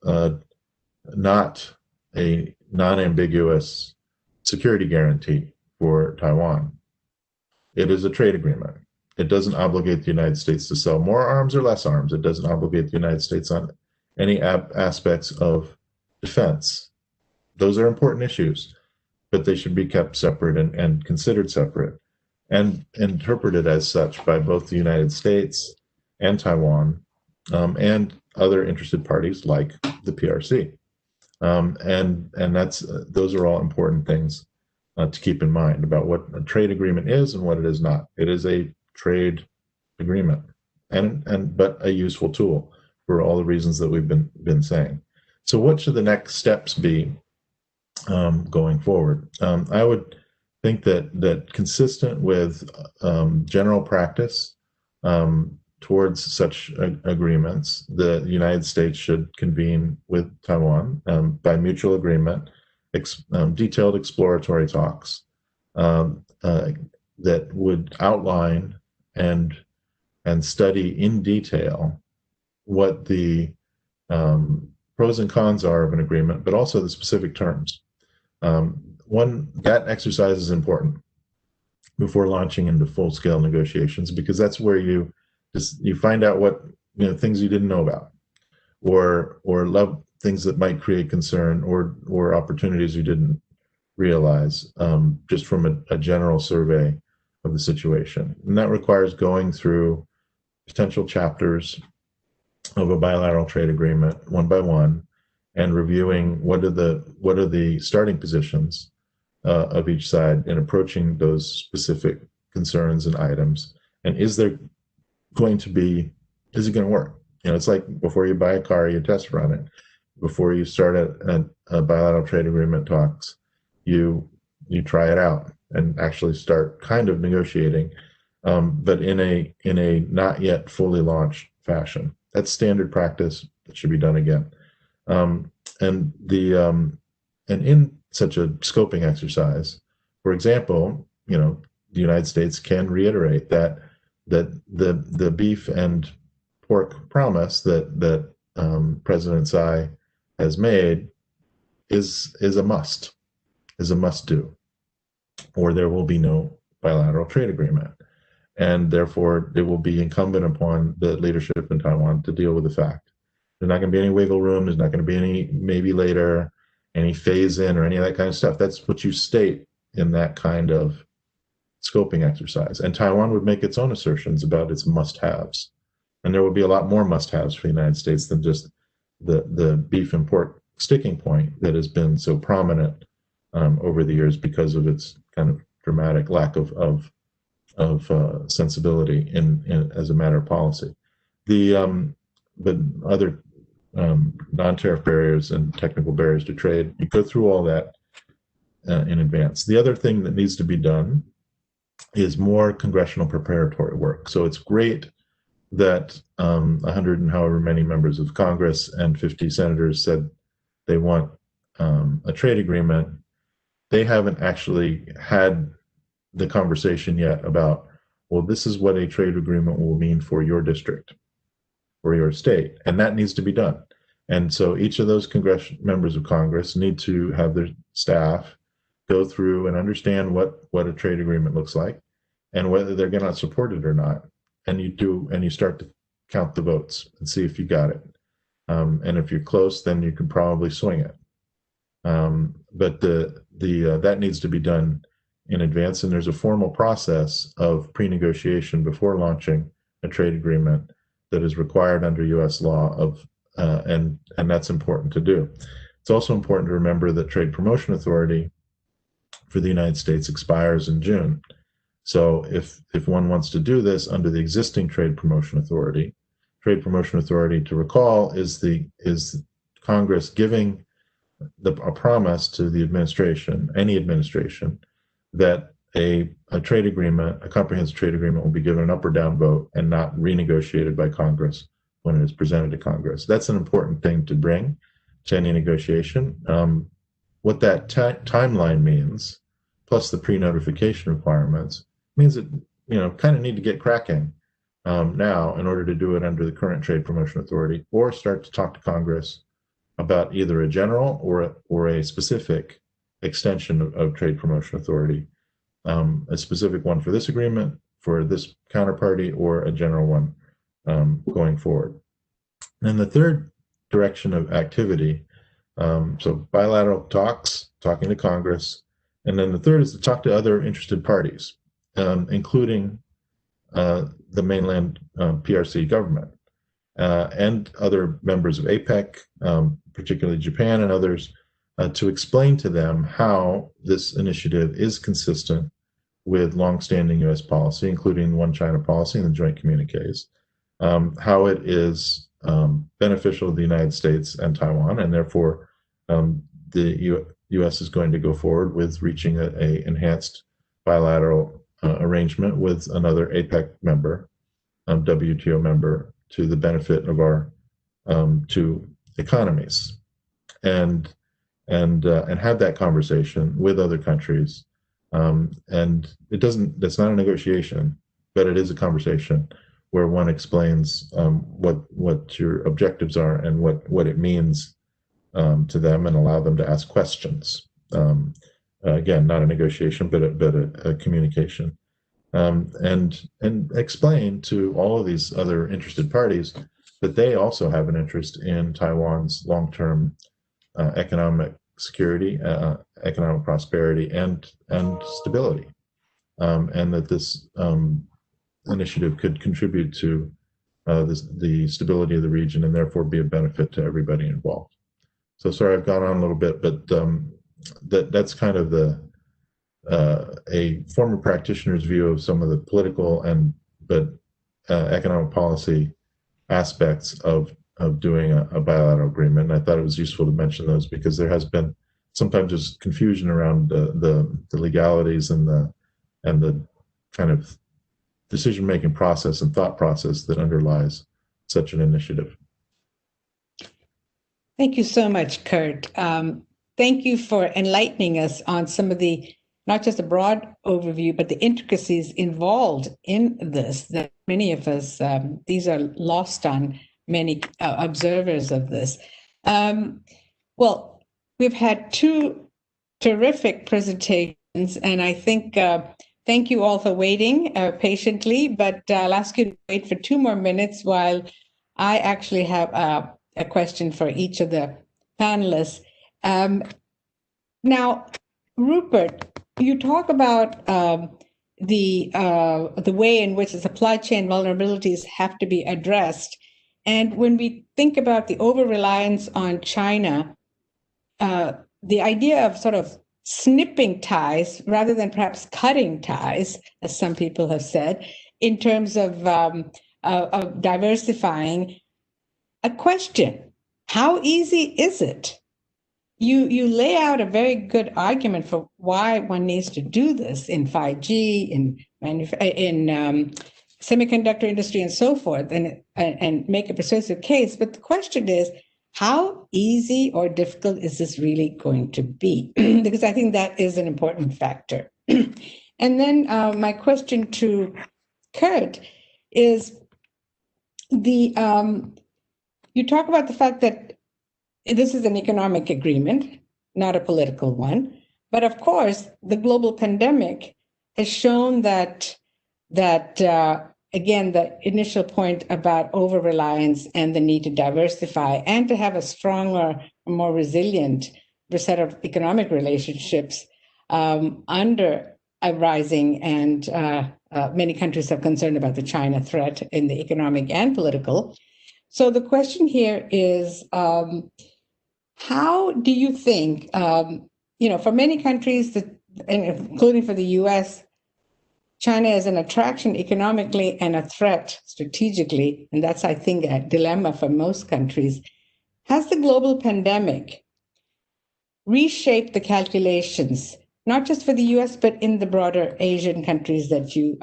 not a non-ambiguous security guarantee for Taiwan. It is a trade agreement. It doesn't obligate the United States to sell more arms or less arms. It doesn't obligate the United States on any aspects of defense. Those are important issues, but they should be kept separate and considered separate and interpreted as such by both the United States and Taiwan and other interested parties like the PRC. And those are all important things to keep in mind about what a trade agreement is and what it is not. It is a trade agreement, but a useful tool for all the reasons that we've been saying. So what should the next steps be going forward? I would think that consistent with general practice towards such agreements, the United States should convene with Taiwan by mutual agreement, detailed exploratory talks that would outline and study in detail what the pros and cons are of an agreement, but also the specific terms. That exercise is important before launching into full-scale negotiations, because that's where you find out what things you didn't know about, or things that might create concern, or opportunities you didn't realize just from a general survey of the situation. And that requires going through potential chapters of a bilateral trade agreement one by one and reviewing what are the starting positions of each side in approaching those specific concerns and items, and is it going to work? It's like before you buy a car, you test run it. Before you start a bilateral trade agreement talks, you try it out and actually start kind of negotiating, but in a not yet fully launched fashion. That's standard practice. It should be done again. And in such a scoping exercise, for example, the United States can reiterate that the beef and pork promise that President Tsai has made is a must do, or there will be no bilateral trade agreement. And therefore, it will be incumbent upon the leadership in Taiwan to deal with the fact. There's not going to be any wiggle room. There's not going to be any maybe later, any phase in, or any of that kind of stuff. That's what you state in that kind of scoping exercise. And Taiwan would make its own assertions about its must-haves. And there would be a lot more must-haves for the United States than just the beef and pork sticking point that has been so prominent over the years because of its kind of dramatic lack of sensibility as a matter of policy. But other non-tariff barriers and technical barriers to trade, you go through all that in advance. The other thing that needs to be done is more congressional preparatory work. So it's great that 100 and however many members of Congress and 50 senators said they want a trade agreement. They haven't actually had the conversation yet about, well, this is what a trade agreement will mean for your district or your state, and that needs to be done. And so each of those members of Congress need to have their staff go through and understand what a trade agreement looks like and whether they're going to support it or not. And you start to count the votes and see if you got it. And if you're close, then you can probably swing it. But that needs to be done in advance, and there's a formal process of pre-negotiation before launching a trade agreement that is required under U.S. law and that's important to do. It's also important to remember that Trade Promotion Authority for the United States expires in June. So if one wants to do this under the existing Trade Promotion Authority, to recall, is Congress giving a promise to the administration, any administration, that a trade agreement, a comprehensive trade agreement, will be given an up or down vote and not renegotiated by Congress when it is presented to Congress. That's an important thing to bring to any negotiation. What that timeline means, plus the pre-notification requirements, means that kind of need to get cracking now in order to do it under the current Trade Promotion Authority, or start to talk to Congress about either a general or a specific extension of Trade Promotion Authority, a specific one for this agreement, for this counterparty, or a general one going forward. And the third direction of activity, so bilateral talks, talking to Congress, and then the third is to talk to other interested parties, including the mainland PRC government and other members of APEC, particularly Japan and others, to explain to them how this initiative is consistent with longstanding U.S. policy, including One China policy and the joint communiques, how it is beneficial to the United States and Taiwan, and therefore the U.S. is going to go forward with reaching an enhanced bilateral arrangement with another APEC member, WTO member, to the benefit of our two economies, and have that conversation with other countries. And that's not a negotiation, but it is a conversation where one explains what your objectives are and what it means to them, and allow them to ask questions. Again, not a negotiation, but a communication, and explain to all of these other interested parties that they also have an interest in Taiwan's long-term economic security, economic prosperity, and stability, and that this initiative could contribute to the stability of the region, and therefore be a benefit to everybody involved. So sorry, I've gone on a little bit, but that's kind of a former practitioner's view of some of the political but economic policy aspects of doing a bilateral agreement. And I thought it was useful to mention those, because there has been sometimes there's confusion around the legalities and the kind of decision-making process and thought process that underlies such an initiative. Thank you so much, Kurt. Thank you for enlightening us on some of the, not just a broad overview, but the intricacies involved in this, that many of us, these are lost on many observers of this. Well, we've had two terrific presentations, and I think, thank you all for waiting patiently, but I'll ask you to wait for 2 more minutes while I actually have a question for each of the panelists. Now, Rupert, you talk about the way in which the supply chain vulnerabilities have to be addressed. And when we think about the over-reliance on China, the idea of sort of snipping ties rather than perhaps cutting ties, as some people have said, in terms of diversifying, a question: how easy is it? You lay out a very good argument for why one needs to do this in 5G, in semiconductor industry, and so forth, and make a persuasive case. But the question is, how easy or difficult is this really going to be? Because I think that is an important factor. And then my question to Kurt is, you talk about the fact that this is an economic agreement, not a political one. But of course, the global pandemic has shown that again, the initial point about over-reliance and the need to diversify and to have a stronger, more resilient set of economic relationships under a rising, and many countries are concerned about the China threat in the economic and political. So the question here is, how do you think, for many countries, including for the US, China is an attraction economically and a threat strategically, and that's, I think, a dilemma for most countries. Has the global pandemic reshaped the calculations, not just for the US, but in the broader Asian countries that you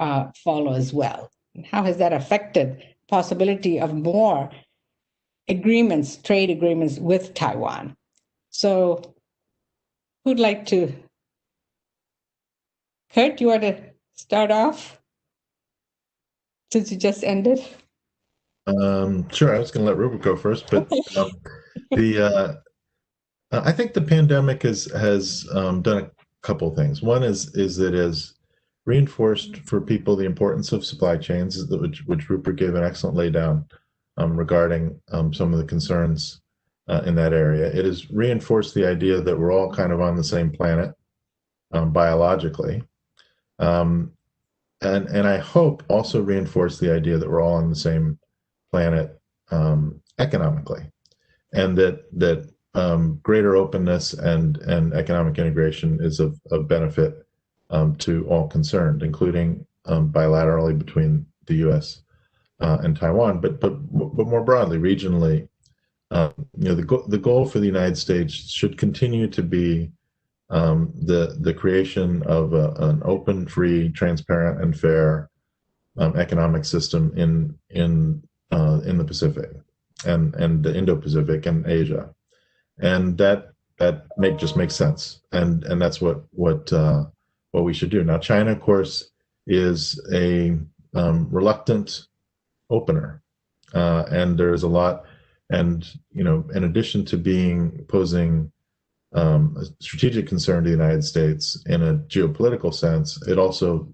follow as well? And how has that affected the possibility of more agreements, trade agreements with Taiwan? So who'd like to? Kurt, you want to start off since you just ended? Sure, I was going to let Rupert go first, but I think the pandemic has done a couple of things. One is it has reinforced for people the importance of supply chains, which Rupert gave an excellent laydown regarding some of the concerns in that area. It has reinforced the idea that we're all kind of on the same planet biologically. And I hope also reinforced the idea that we're all on the same planet economically, and that greater openness and economic integration is of benefit to all concerned, including bilaterally between the U.S. And Taiwan, but more broadly, regionally. The goal for the United States should continue to be the creation of an open, free, transparent, and fair economic system in the Pacific and the Indo-Pacific and Asia, and that just makes sense, and that's what we should do. Now, China, of course, is a reluctant opener, and there's a lot, and in addition to posing a strategic concern to the United States in a geopolitical sense, it also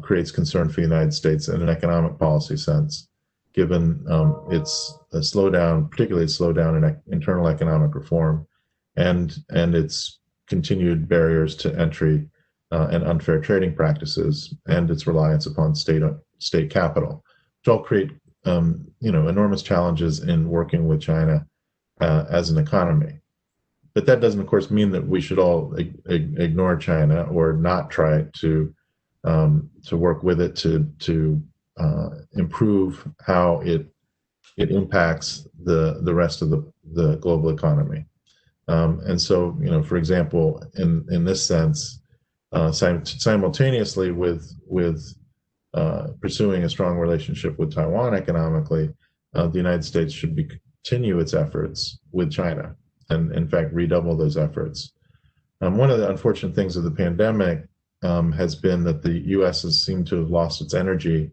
creates concern for the United States in an economic policy sense, given its slowdown, particularly its slowdown in internal economic reform, and its continued barriers to entry and unfair trading practices, and its reliance upon state capital, which all create enormous challenges in working with China as an economy. But that doesn't, of course, mean that we should all ignore China or not try to work with it to improve how it impacts the rest of the global economy. And so, for example, in this sense, simultaneously with pursuing a strong relationship with Taiwan economically, the United States should continue its efforts with China, and in fact redouble those efforts. One of the unfortunate things of the pandemic has been that the U.S. has seemed to have lost its energy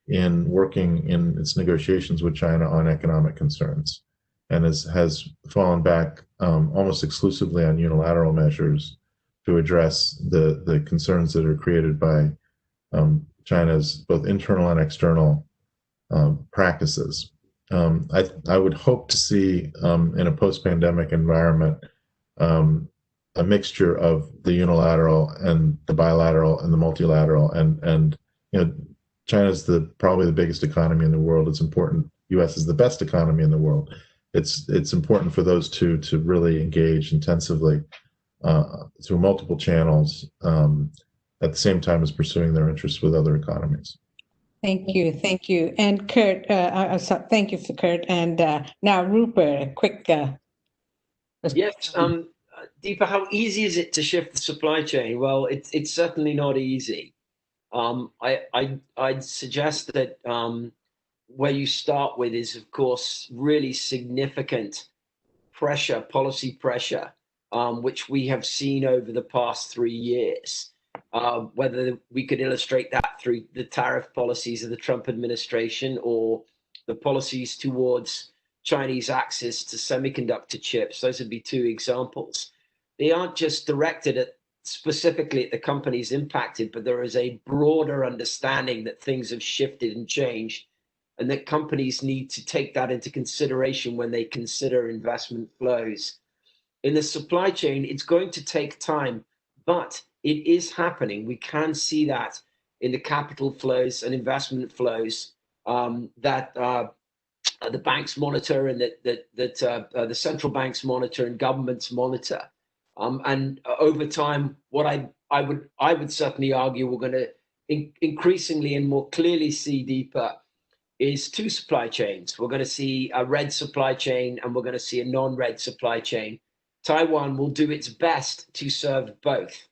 in working in its negotiations with China on economic concerns, and has fallen back almost exclusively on unilateral measures to address the concerns that are created by China's both internal and external practices. I would hope to see in a post-pandemic environment a mixture of the unilateral and the bilateral and the multilateral, and China's probably the biggest economy in the world. It's important. U.S. is the best economy in the world. It's important for those two to really engage intensively through multiple channels at the same time as pursuing their interests with other economies. Thank you. And Kurt, thank you for Kurt. And now Rupert, a quick. Yes, Deepa, how easy is it to shift the supply chain? Well, it's certainly not easy. I'd suggest that where you start with is, of course, really significant pressure, policy pressure, which we have seen over the past 3 years. Whether we could illustrate that through the tariff policies of the Trump administration or the policies towards Chinese access to semiconductor chips. Those would be two examples. They aren't just directed at specifically at the companies impacted, but there is a broader understanding that things have shifted and changed, and that companies need to take that into consideration when they consider investment flows. In the supply chain, it's going to take time, but it is happening. We can see that in the capital flows and investment flows that the banks monitor, and that the central banks monitor and governments monitor. And over time, what I would certainly argue we're going to increasingly and more clearly see deeper is two supply chains. We're going to see a red supply chain, and we're going to see a non-red supply chain. Taiwan will do its best to serve both.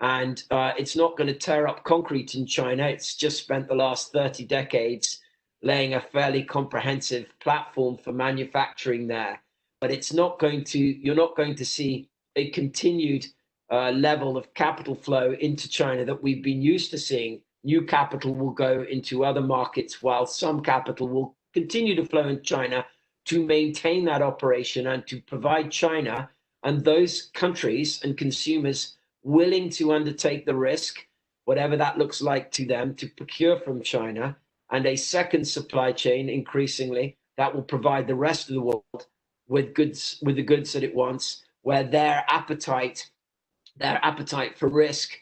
And it's not going to tear up concrete in China. It's just spent the last 30 decades laying a fairly comprehensive platform for manufacturing there. But it's not going to, you're not going to see a continued level of capital flow into China that we've been used to seeing. New capital will go into other markets, while some capital will continue to flow in China to maintain that operation and to provide China and those countries and consumers willing to undertake the risk, whatever that looks like to them, to procure from China, and a second supply chain increasingly that will provide the rest of the world with goods, with the goods that it wants, where their appetite for risk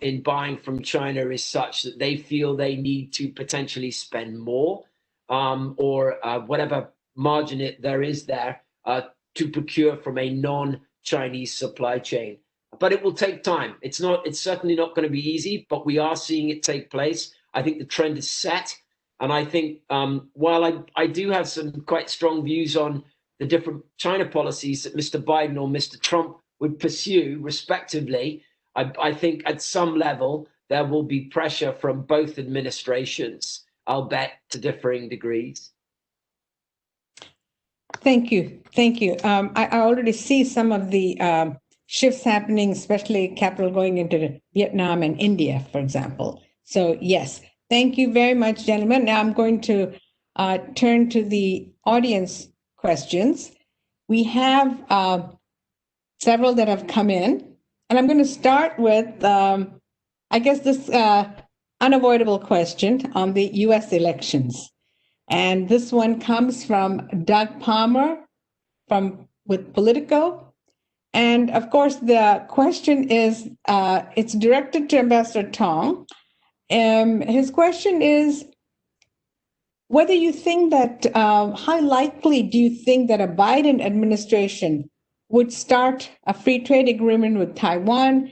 in buying from China is such that they feel they need to potentially spend more or whatever margin there is there to procure from a non-Chinese supply chain. But it will take time. It's certainly not going to be easy, but we are seeing it take place. I think the trend is set. And I think while I do have some quite strong views on the different China policies that Mr. Biden or Mr. Trump would pursue, respectively, I think at some level there will be pressure from both administrations, I'll bet, to differing degrees. Thank you. Thank you. I already see some of the shifts happening, especially capital going into Vietnam and India, for example. So yes, thank you very much, gentlemen. Now I'm going to turn to the audience questions. We have several that have come in, and I'm going to start with, I guess, this unavoidable question on the US elections. And this one comes from Doug Palmer with Politico. And of course, the question is, it's directed to Ambassador Tong. His question is whether you think that, how likely do you think that a Biden administration would start a free trade agreement with Taiwan,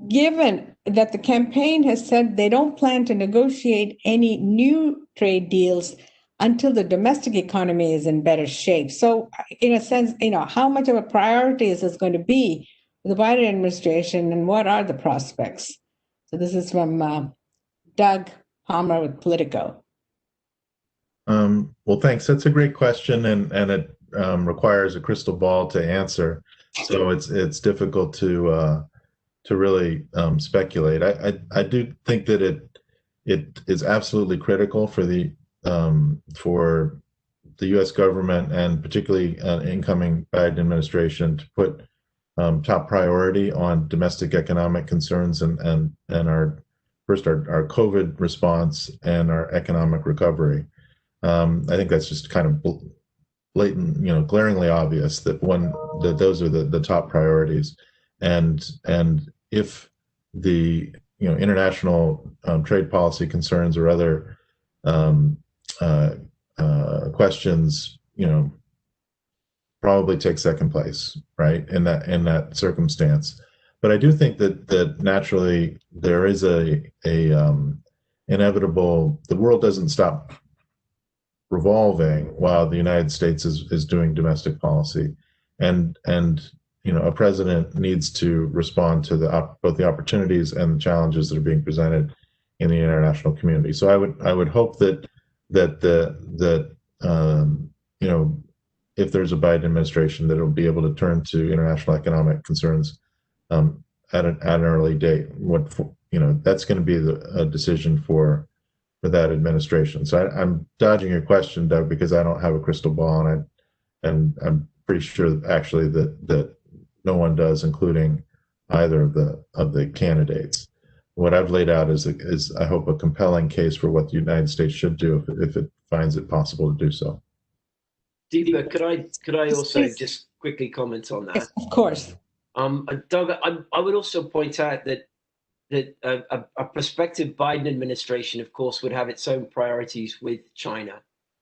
given that the campaign has said they don't plan to negotiate any new trade deals until the domestic economy is in better shape? So in a sense, how much of a priority is this going to be for the Biden administration, and what are the prospects? So this is from Doug Palmer with Politico. Well, thanks. That's a great question, and it requires a crystal ball to answer. So it's difficult to really speculate. I do think that it is absolutely critical for the U.S. government, and particularly incoming Biden administration, to put top priority on domestic economic concerns and our COVID response and our economic recovery. I think that's just kind of blatant, glaringly obvious that those are the top priorities. And if the international trade policy concerns or other questions, probably take second place, right, in that circumstance. But I do think that naturally there is a inevitable. The world doesn't stop revolving while the United States is doing domestic policy, and a president needs to respond to both the opportunities and the challenges that are being presented in the international community. So I would hope that if there's a Biden administration, that it'll be able to turn to international economic concerns at an early date. That's going to be a decision for that administration. So I'm dodging your question, Doug, because I don't have a crystal ball, and I'm pretty sure actually that no one does, including either of the candidates. What I've laid out is I hope a compelling case for what the United States should do if it finds it possible to do so. Deepa, could I also just quickly comment on that? Yes, of course. Doug, I would also point out that a prospective Biden administration, of course, would have its own priorities with China.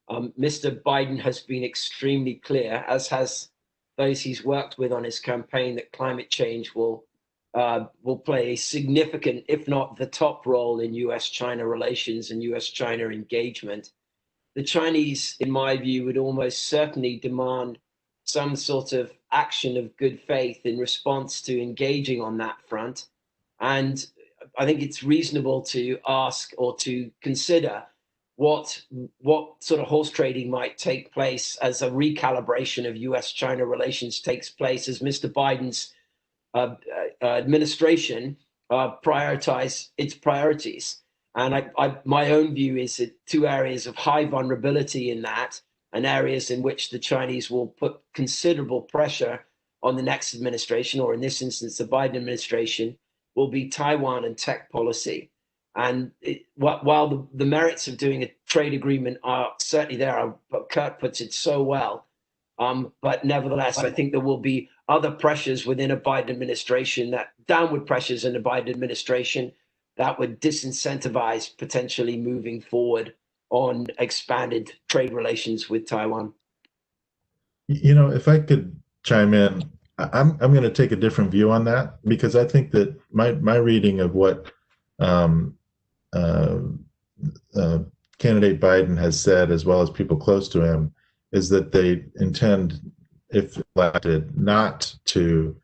Mr. Biden has been extremely clear, as has those he's worked with on his campaign, that climate change will play a significant, if not the top role in US-China relations and US-China engagement. The Chinese, in my view, would almost certainly demand some sort of action of good faith in response to engaging on that front. And I think it's reasonable to ask or to consider what sort of horse trading might take place as a recalibration of US-China relations takes place as Mr. Biden's administration prioritize its priorities. And my own view is that two areas of high vulnerability in that, and areas in which the Chinese will put considerable pressure on the next administration, or in this instance, the Biden administration, will be Taiwan and tech policy. And while the merits of doing a trade agreement are certainly there, Kurt puts it so well, but nevertheless, I think there will be other pressures within a Biden administration, that downward pressures in the Biden administration that would disincentivize potentially moving forward on expanded trade relations with Taiwan. You know, if I could chime in, I'm going to take a different view on that, because I think that my reading of what candidate Biden has said, as well as people close to him, is that they intend, if elected, not to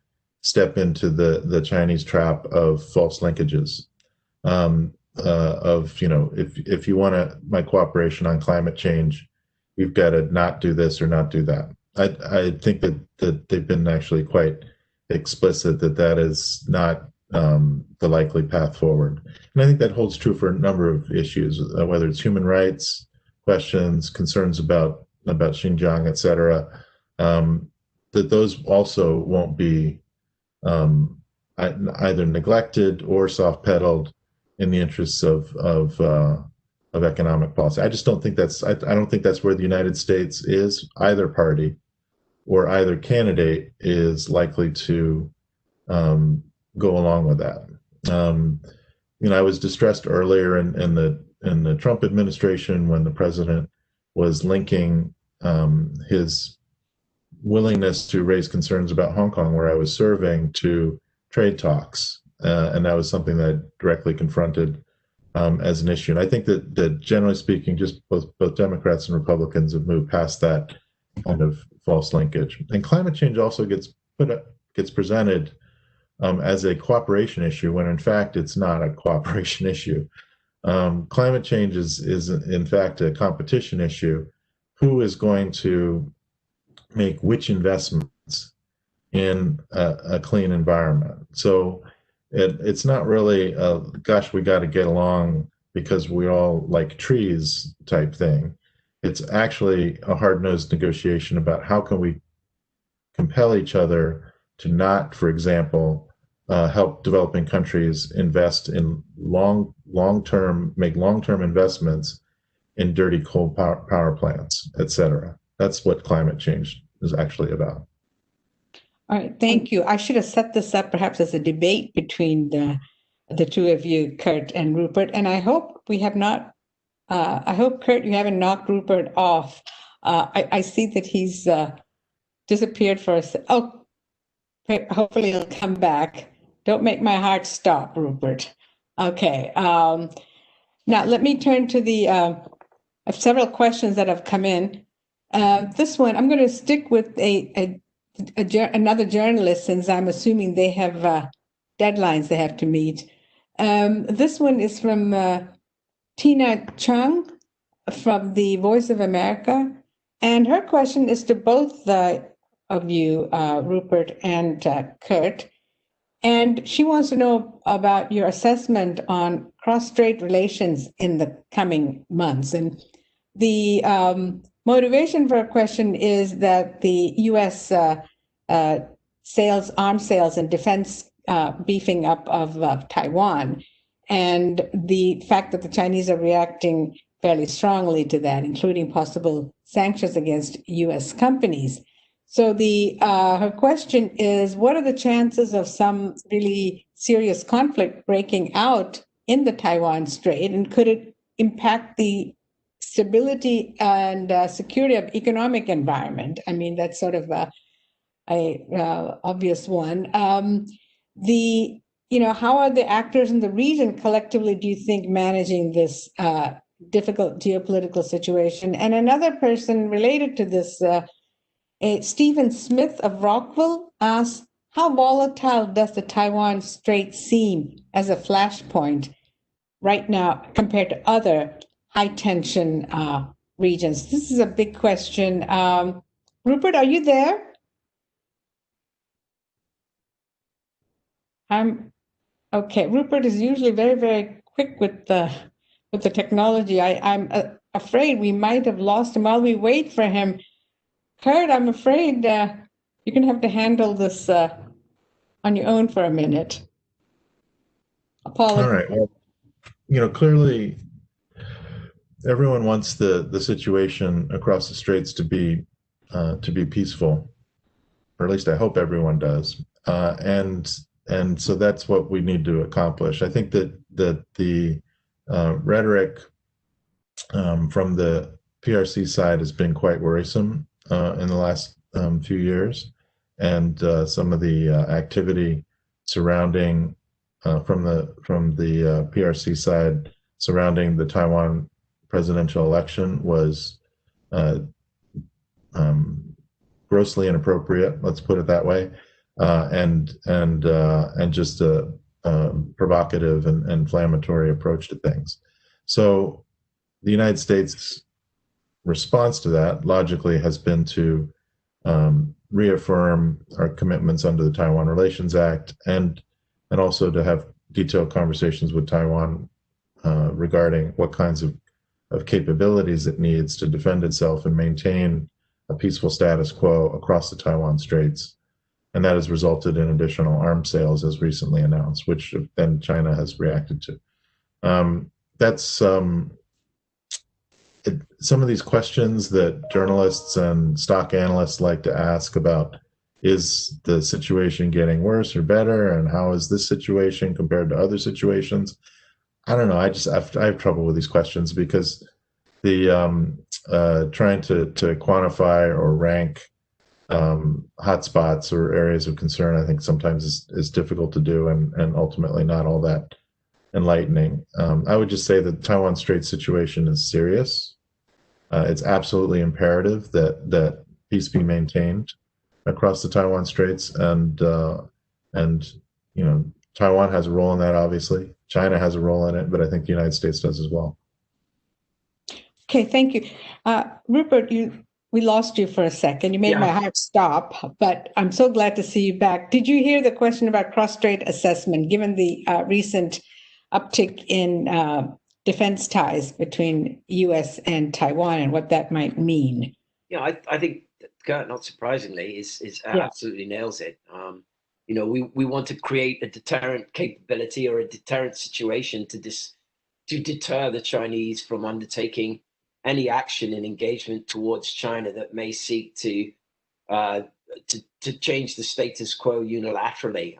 step into the Chinese trap of false linkages. Of, you know, if you want my cooperation on climate change, you've got to not do this or not do that. I think that they've been actually quite explicit that is not the likely path forward. And I think that holds true for a number of issues, whether it's human rights questions, concerns about Xinjiang, et cetera, that those also won't be either neglected or soft-pedaled in the interests of economic policy. I just don't think I don't think that's where the United States is. Either party or either candidate is likely to go along with that. You know, I was distressed earlier in the Trump administration when the president was linking his willingness to raise concerns about Hong Kong, where I was serving, to trade talks. And that was something that I directly confronted as an issue. And I think that generally speaking, just both Democrats and Republicans have moved past that kind of false linkage. And climate change also gets presented as a cooperation issue, when in fact it's not a cooperation issue. Climate change is in fact a competition issue. Who is going to make which investments in a clean environment? So it's not really gosh, we got to get along because we all like trees type thing. It's actually a hard-nosed negotiation about how can we compel each other to not, for example, help developing countries invest in long-term investments in dirty coal power plants, et cetera. That's what climate change is actually about. All right, thank you. I should have set this up perhaps as a debate between the two of you, Kurt and Rupert. And I hope we have not. I hope, Kurt, you haven't knocked Rupert off. I see that he's disappeared for a second. Oh, hopefully he'll come back. Don't make my heart stop, Rupert. Okay. Now let me turn to the several questions that have come in. This one, I'm going to stick with another journalist, since I'm assuming they have deadlines they have to meet. This one is from Tina Chung from the Voice of America. And her question is to both of you, Rupert and Kurt. And she wants to know about your assessment on cross-strait relations in the coming months. And the motivation for her question is that the U.S. arms sales and defense beefing up of Taiwan, and the fact that the Chinese are reacting fairly strongly to that, including possible sanctions against U.S. companies. So her question is, what are the chances of some really serious conflict breaking out in the Taiwan Strait, and could it impact the stability and security of economic environment? I mean, that's sort of a obvious one. How are the actors in the region collectively, do you think, managing this difficult geopolitical situation? And another person related to this, Stephen Smith of Rockville, asks, how volatile does the Taiwan Strait seem as a flashpoint right now compared to other high tension regions? This is a big question. Rupert, are you there? Okay. Rupert is usually very, very quick with the technology. I'm afraid we might have lost him while we wait for him. Kurt, I'm afraid you're going to have to handle this on your own for a minute. Apologies. All right. Well, clearly everyone wants the situation across the straits to be peaceful, or at least I hope everyone does. And so that's what we need to accomplish. I think that the rhetoric from the PRC side has been quite worrisome in the last few years, and some of the activity surrounding from the PRC side surrounding the Taiwan presidential election was grossly inappropriate. Let's put it that way. And just a provocative and inflammatory approach to things. So the United States' response to that logically has been to reaffirm our commitments under the Taiwan Relations Act, and also to have detailed conversations with Taiwan regarding what kinds of capabilities it needs to defend itself and maintain a peaceful status quo across the Taiwan Straits. And that has resulted in additional arms sales, as recently announced, which then China has reacted to. That's some of these questions that journalists and stock analysts like to ask about: is the situation getting worse or better, and how is this situation compared to other situations? I don't know. I have trouble with these questions, because the trying to quantify or rank hotspots or areas of concern, I think sometimes is difficult to do, and ultimately not all that enlightening. I would just say that the Taiwan Strait situation is serious. It's absolutely imperative that peace be maintained across the Taiwan Straits, and Taiwan has a role in that. Obviously, China has a role in it, but I think the United States does as well. Okay, thank you, Rupert. We lost you for a second. You made my heart stop, but I'm so glad to see you back. Did you hear the question about cross-strait assessment, given the recent uptick in defense ties between U.S. and Taiwan, and what that might mean? Yeah, I think Kurt, not surprisingly, absolutely nails it. We want to create a deterrent capability or a deterrent situation to deter the Chinese from undertaking any action and engagement towards China that may seek to change the status quo unilaterally.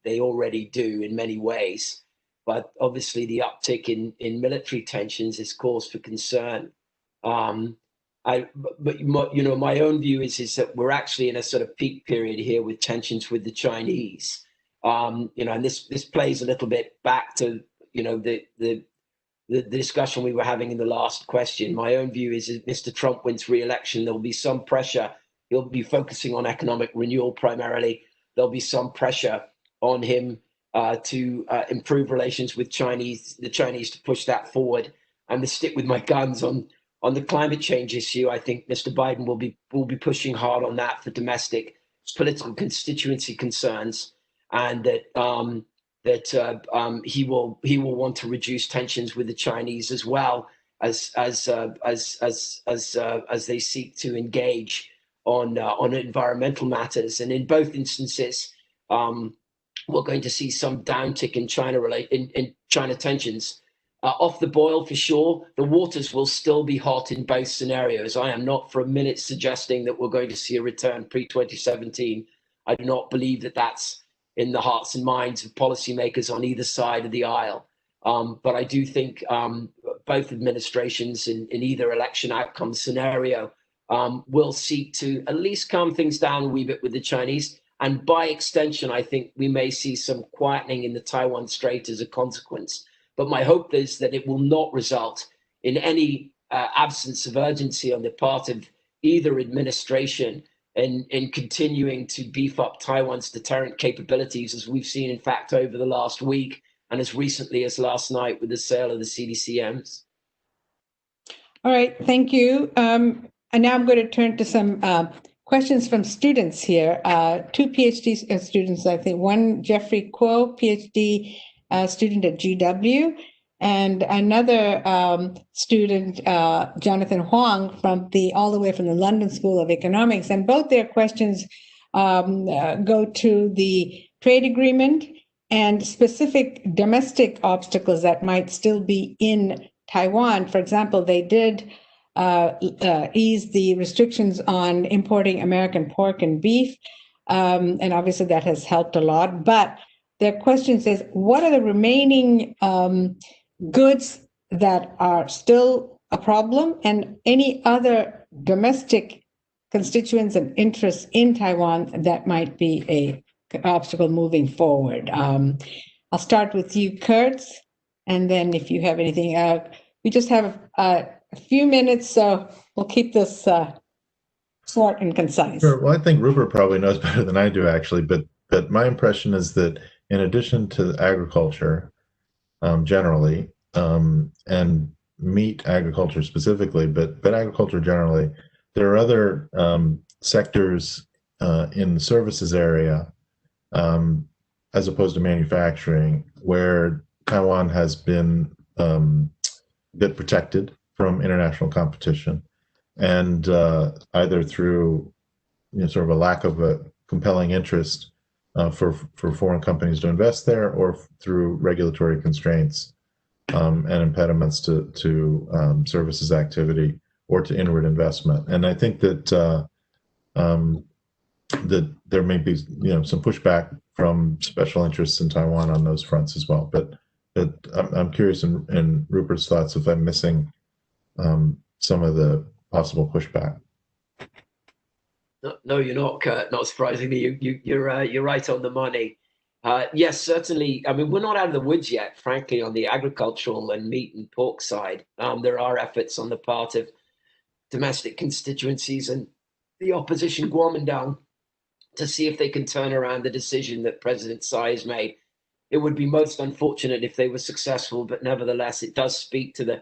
They already do in many ways, but obviously the uptick in military tensions is cause for concern. My own view is that we're actually in a sort of peak period here with tensions with the Chinese. And this plays a little bit back to the discussion we were having in the last question. My own view is if Mr. Trump wins re-election, there'll be some pressure. He'll be focusing on economic renewal primarily. There'll be some pressure on him to improve relations with the Chinese, to push that forward. And to stick with my guns on the climate change issue, I think Mr. Biden will be pushing hard on that for domestic political constituency concerns, and that he will want to reduce tensions with the Chinese as well as they seek to engage on environmental matters. And in both instances, we're going to see some downtick in China tensions. Off the boil for sure, the waters will still be hot in both scenarios. I am not for a minute suggesting that we're going to see a return pre-2017. I do not believe that that's in the hearts and minds of policymakers on either side of the aisle. But I do think both administrations in either election outcome scenario will seek to at least calm things down a wee bit with the Chinese. And by extension, I think we may see some quietening in the Taiwan Strait as a consequence. But my hope is that it will not result in any absence of urgency on the part of either administration in continuing to beef up Taiwan's deterrent capabilities, as we've seen, in fact, over the last week and as recently as last night with the sale of the CDCMs. All right, thank you. And now I'm going to turn to some questions from students here. Two PhD students, I think. One, Jeffrey Kuo, PhD student at GW, and another student, Jonathan Huang, all the way from the London School of Economics. And both their questions go to the trade agreement and specific domestic obstacles that might still be in Taiwan. For example, they did ease the restrictions on importing American pork and beef, and obviously that has helped a lot. But their question is, what are the remaining goods that are still a problem, and any other domestic constituents and interests in Taiwan that might be an obstacle moving forward? I'll start with you, Kurtz, and then if you have anything. We just have a few minutes, so we'll keep this short and concise. Sure. Well, I think Rupert probably knows better than I do, actually, but my impression is that in addition to agriculture generally, and meat agriculture specifically, but agriculture generally, there are other sectors in the services area, as opposed to manufacturing, where Taiwan has been a bit protected from international competition, and either through sort of a lack of a compelling interest for foreign companies to invest there, or through regulatory constraints and impediments to services activity or to inward investment. And I think that that there may be some pushback from special interests in Taiwan on those fronts as well. But I'm curious in Rupert's thoughts if I'm missing some of the possible pushback. No, you're not, Kurt. Not surprisingly, you're right on the money. Yes, certainly. I mean, we're not out of the woods yet, frankly, on the agricultural and meat and pork side. There are efforts on the part of domestic constituencies and the opposition Kuomintang to see if they can turn around the decision that President Tsai has made. It would be most unfortunate if they were successful, but nevertheless, it does speak to the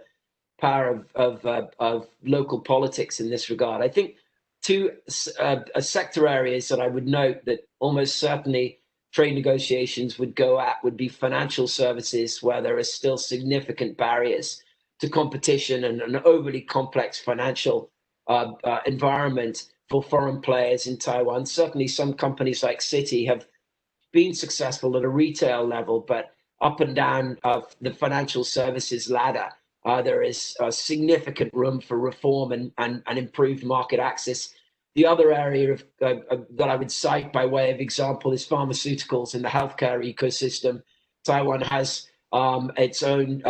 power of local politics in this regard. I think two sector areas that I would note that almost certainly trade negotiations would go at would be financial services, where there are still significant barriers to competition and an overly complex financial environment for foreign players in Taiwan. Certainly some companies like Citi have been successful at a retail level, but up and down the financial services ladder, there is significant room for reform and improved market access. The other area that I would cite by way of example is pharmaceuticals in the healthcare ecosystem. Taiwan has its own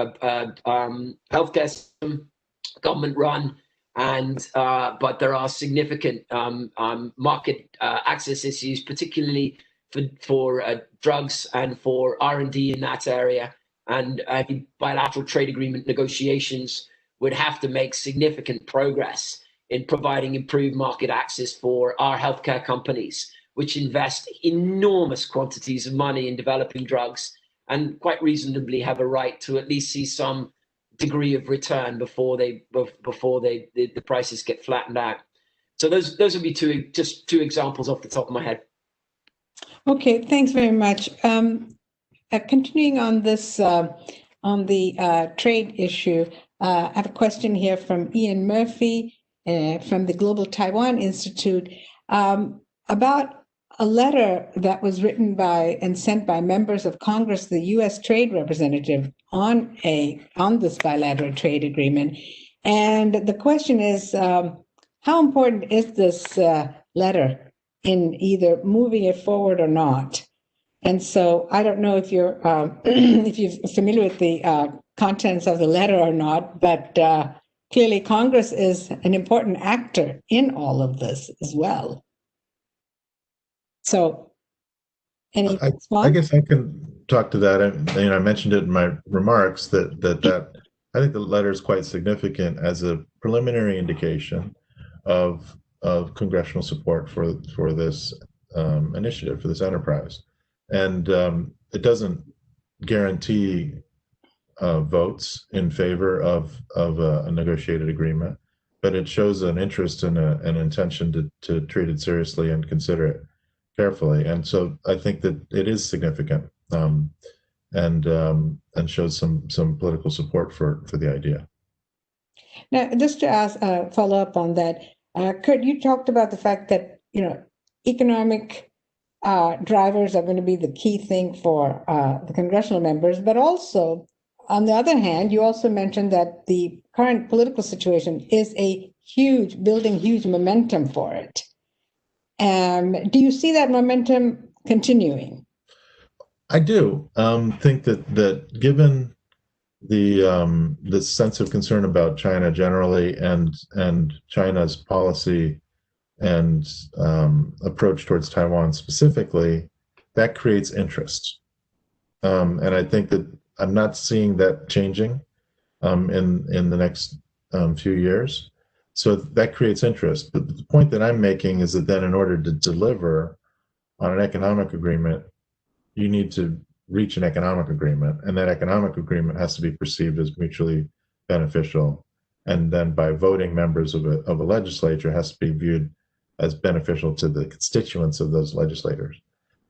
healthcare system, government run, and but there are significant market access issues, particularly for drugs and for R&D in that area. And bilateral trade agreement negotiations would have to make significant progress in providing improved market access for our healthcare companies, which invest enormous quantities of money in developing drugs and quite reasonably have a right to at least see some degree of return before the prices get flattened out. So those would be just two examples off the top of my head. Okay, thanks very much. Continuing on this, on the trade issue, I have a question here from Ian Murphy from the Global Taiwan Institute about a letter that was written by and sent by members of Congress to the U.S. Trade Representative on this bilateral trade agreement. And the question is, how important is this letter in either moving it forward or not? And so I don't know if you're if you're familiar with the contents of the letter or not, but clearly Congress is an important actor in all of this as well. So, any response? I guess I can talk to that. I mentioned it in my remarks that I think the letter is quite significant as a preliminary indication of congressional support for this initiative, for this enterprise, and it doesn't guarantee votes in favor of a negotiated agreement, but it shows an interest and an intention to treat it seriously and consider it carefully. And so I think that it is significant, and shows some political support for the idea. Now, just to ask, follow up on that, Kurt, you talked about the fact that economic drivers are going to be the key thing for the congressional members, but also, on the other hand, you also mentioned that the current political situation is building huge momentum for it. Do you see that momentum continuing? I do think that given the sense of concern about China generally and China's policy and approach towards Taiwan specifically, that creates interest. And I think that I'm not seeing that changing in the next few years. So that creates interest. But the point that I'm making is that then in order to deliver on an economic agreement, you need to reach an economic agreement, and that economic agreement has to be perceived as mutually beneficial. And then by voting members of a legislature has to be viewed as beneficial to the constituents of those legislators.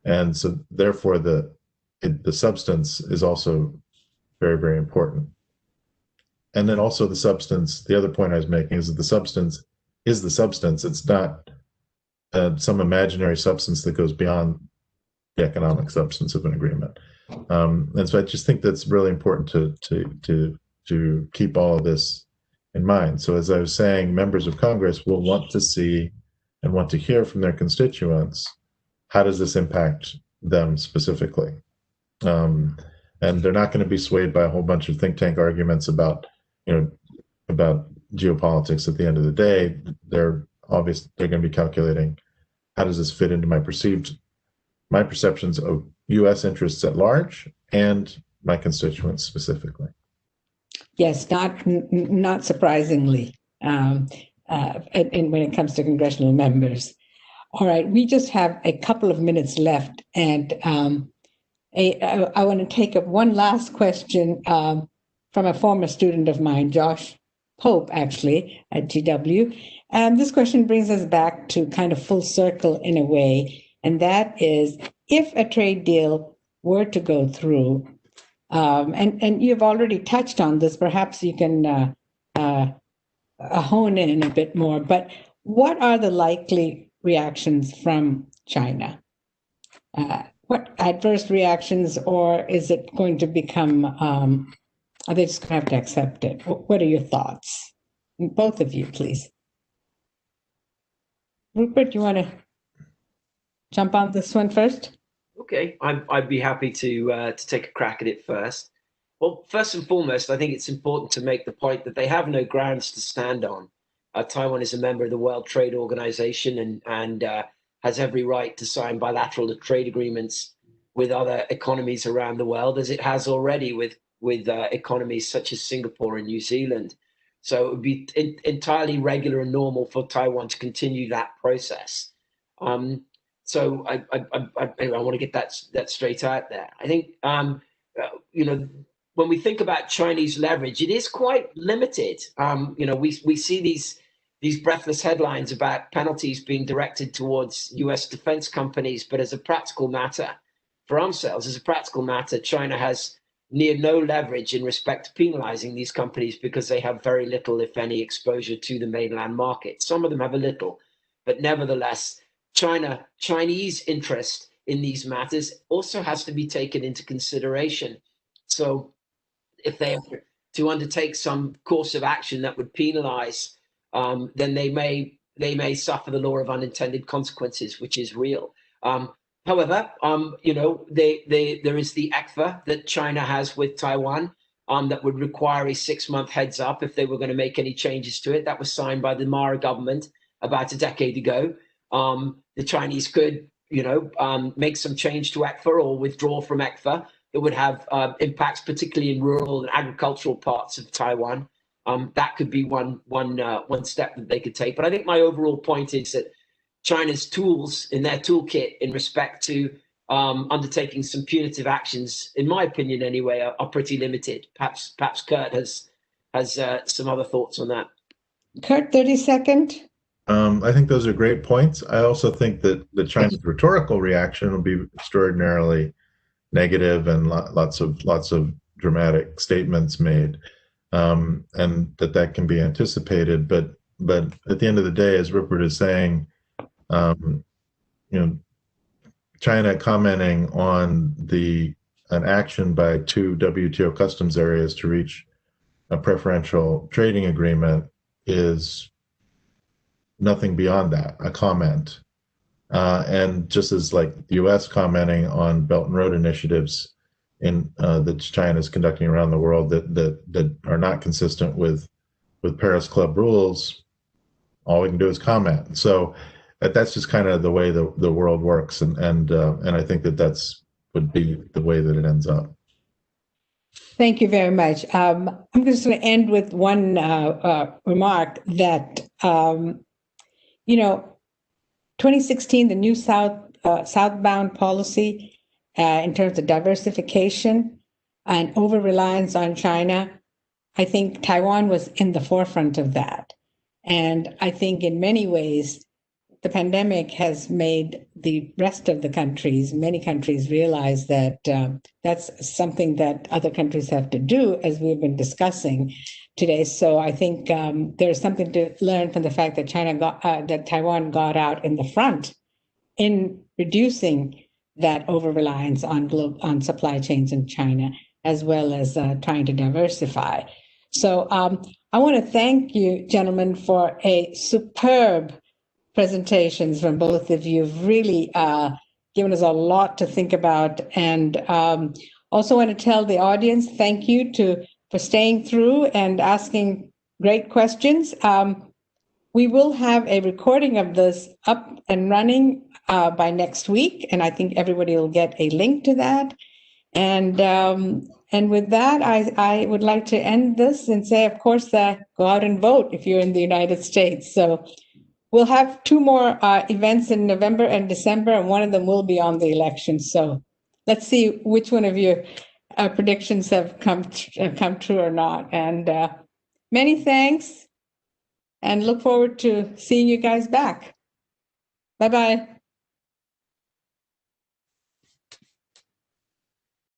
And so therefore the substance is also very, very important. And then also the substance, the other point I was making is that the substance is the substance. It's not some imaginary substance that goes beyond the economic substance of an agreement. And so I just think that's really important to keep all of this in mind. So as I was saying, members of Congress will want to see and want to hear from their constituents, how does this impact them specifically? And they're not going to be swayed by a whole bunch of think tank arguments about geopolitics. At the end of the day, they're going to be calculating, how does this fit into my perceptions of U.S. interests at large and my constituents specifically. Yes, not surprisingly, when it comes to congressional members. All right, we just have a couple of minutes left, and I want to take up one last question from a former student of mine, Josh Pope, actually, at GW. And this question brings us back to kind of full circle in a way, and that is, if a trade deal were to go through, and you've already touched on this, perhaps you can hone in a bit more, but what are the likely reactions from China? What adverse reactions, or is it going to become, are they just going to have to accept it? What are your thoughts? Both of you, please. Rupert, you want to jump on this one first? Okay, I'd be happy to take a crack at it first. Well, first and foremost, I think it's important to make the point that they have no grounds to stand on. Taiwan is a member of the World Trade Organization and has every right to sign bilateral trade agreements with other economies around the world, as it has already with economies such as Singapore and New Zealand. So it would be entirely regular and normal for Taiwan to continue that process. So I want to get that straight out there. I think when we think about Chinese leverage, it is quite limited. We see these breathless headlines about penalties being directed towards U.S. defense companies, but as a practical matter, for arms sales, as a practical matter, China has near no leverage in respect to penalizing these companies because they have very little, if any, exposure to the mainland market. Some of them have a little, but nevertheless, Chinese interest in these matters also has to be taken into consideration. So if they have to undertake some course of action that would penalize, then they may suffer the law of unintended consequences, which is real. However, there is the ECFA that China has with Taiwan that would require a 6-month heads up if they were going to make any changes to it. That was signed by the Mara government about a decade ago. The Chinese could, make some change to ECFA or withdraw from ECFA. It would have impacts, particularly in rural and agricultural parts of Taiwan. That could be one step that they could take. But I think my overall point is that China's tools in their toolkit in respect to undertaking some punitive actions, in my opinion anyway, are pretty limited. Perhaps Kurt has some other thoughts on that. Kurt, 30-second. I think those are great points. I also think that the Chinese rhetorical reaction will be extraordinarily negative and lots of dramatic statements made, and that can be anticipated. But at the end of the day, as Rupert is saying, China commenting on an action by 2 WTO customs areas to reach a preferential trading agreement is nothing beyond that, a comment. And just as like the US commenting on Belt and Road initiatives that China is conducting around the world that are not consistent with Paris Club rules, all we can do is comment. So that's just kind of the way the world works, and I think that would be the way that it ends up. Thank you very much. I'm just going to end with one remark that 2016, the new southbound policy in terms of diversification and over-reliance on China, I think Taiwan was in the forefront of that. And I think in many ways, the pandemic has made the rest of the countries, many countries, realize that that's something that other countries have to do, as we've been discussing today. So I think there's something to learn from the fact that that Taiwan got out in the front in reducing that over-reliance on supply chains in China, as well as trying to diversify. So I want to thank you, gentlemen, for a superb presentations from both of you. You've really given us a lot to think about. And also want to tell the audience, thank you for staying through and asking great questions. We will have a recording of this up and running by next week, and I think everybody will get a link to that. And with that, I would like to end this and say, of course, go out and vote if you're in the United States. So we'll have 2 more events in November and December, and one of them will be on the election. So let's see which one of your predictions have come true or not. And many thanks, and look forward to seeing you guys back. Bye-bye.